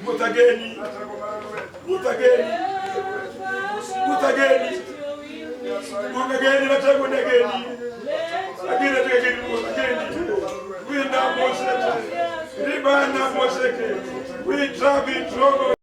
Mutageni. Mutageni. Mutageni. Mutageni natego negeni. Agina tegeni mutageni. Winda moseke. Ribana moseke. We travel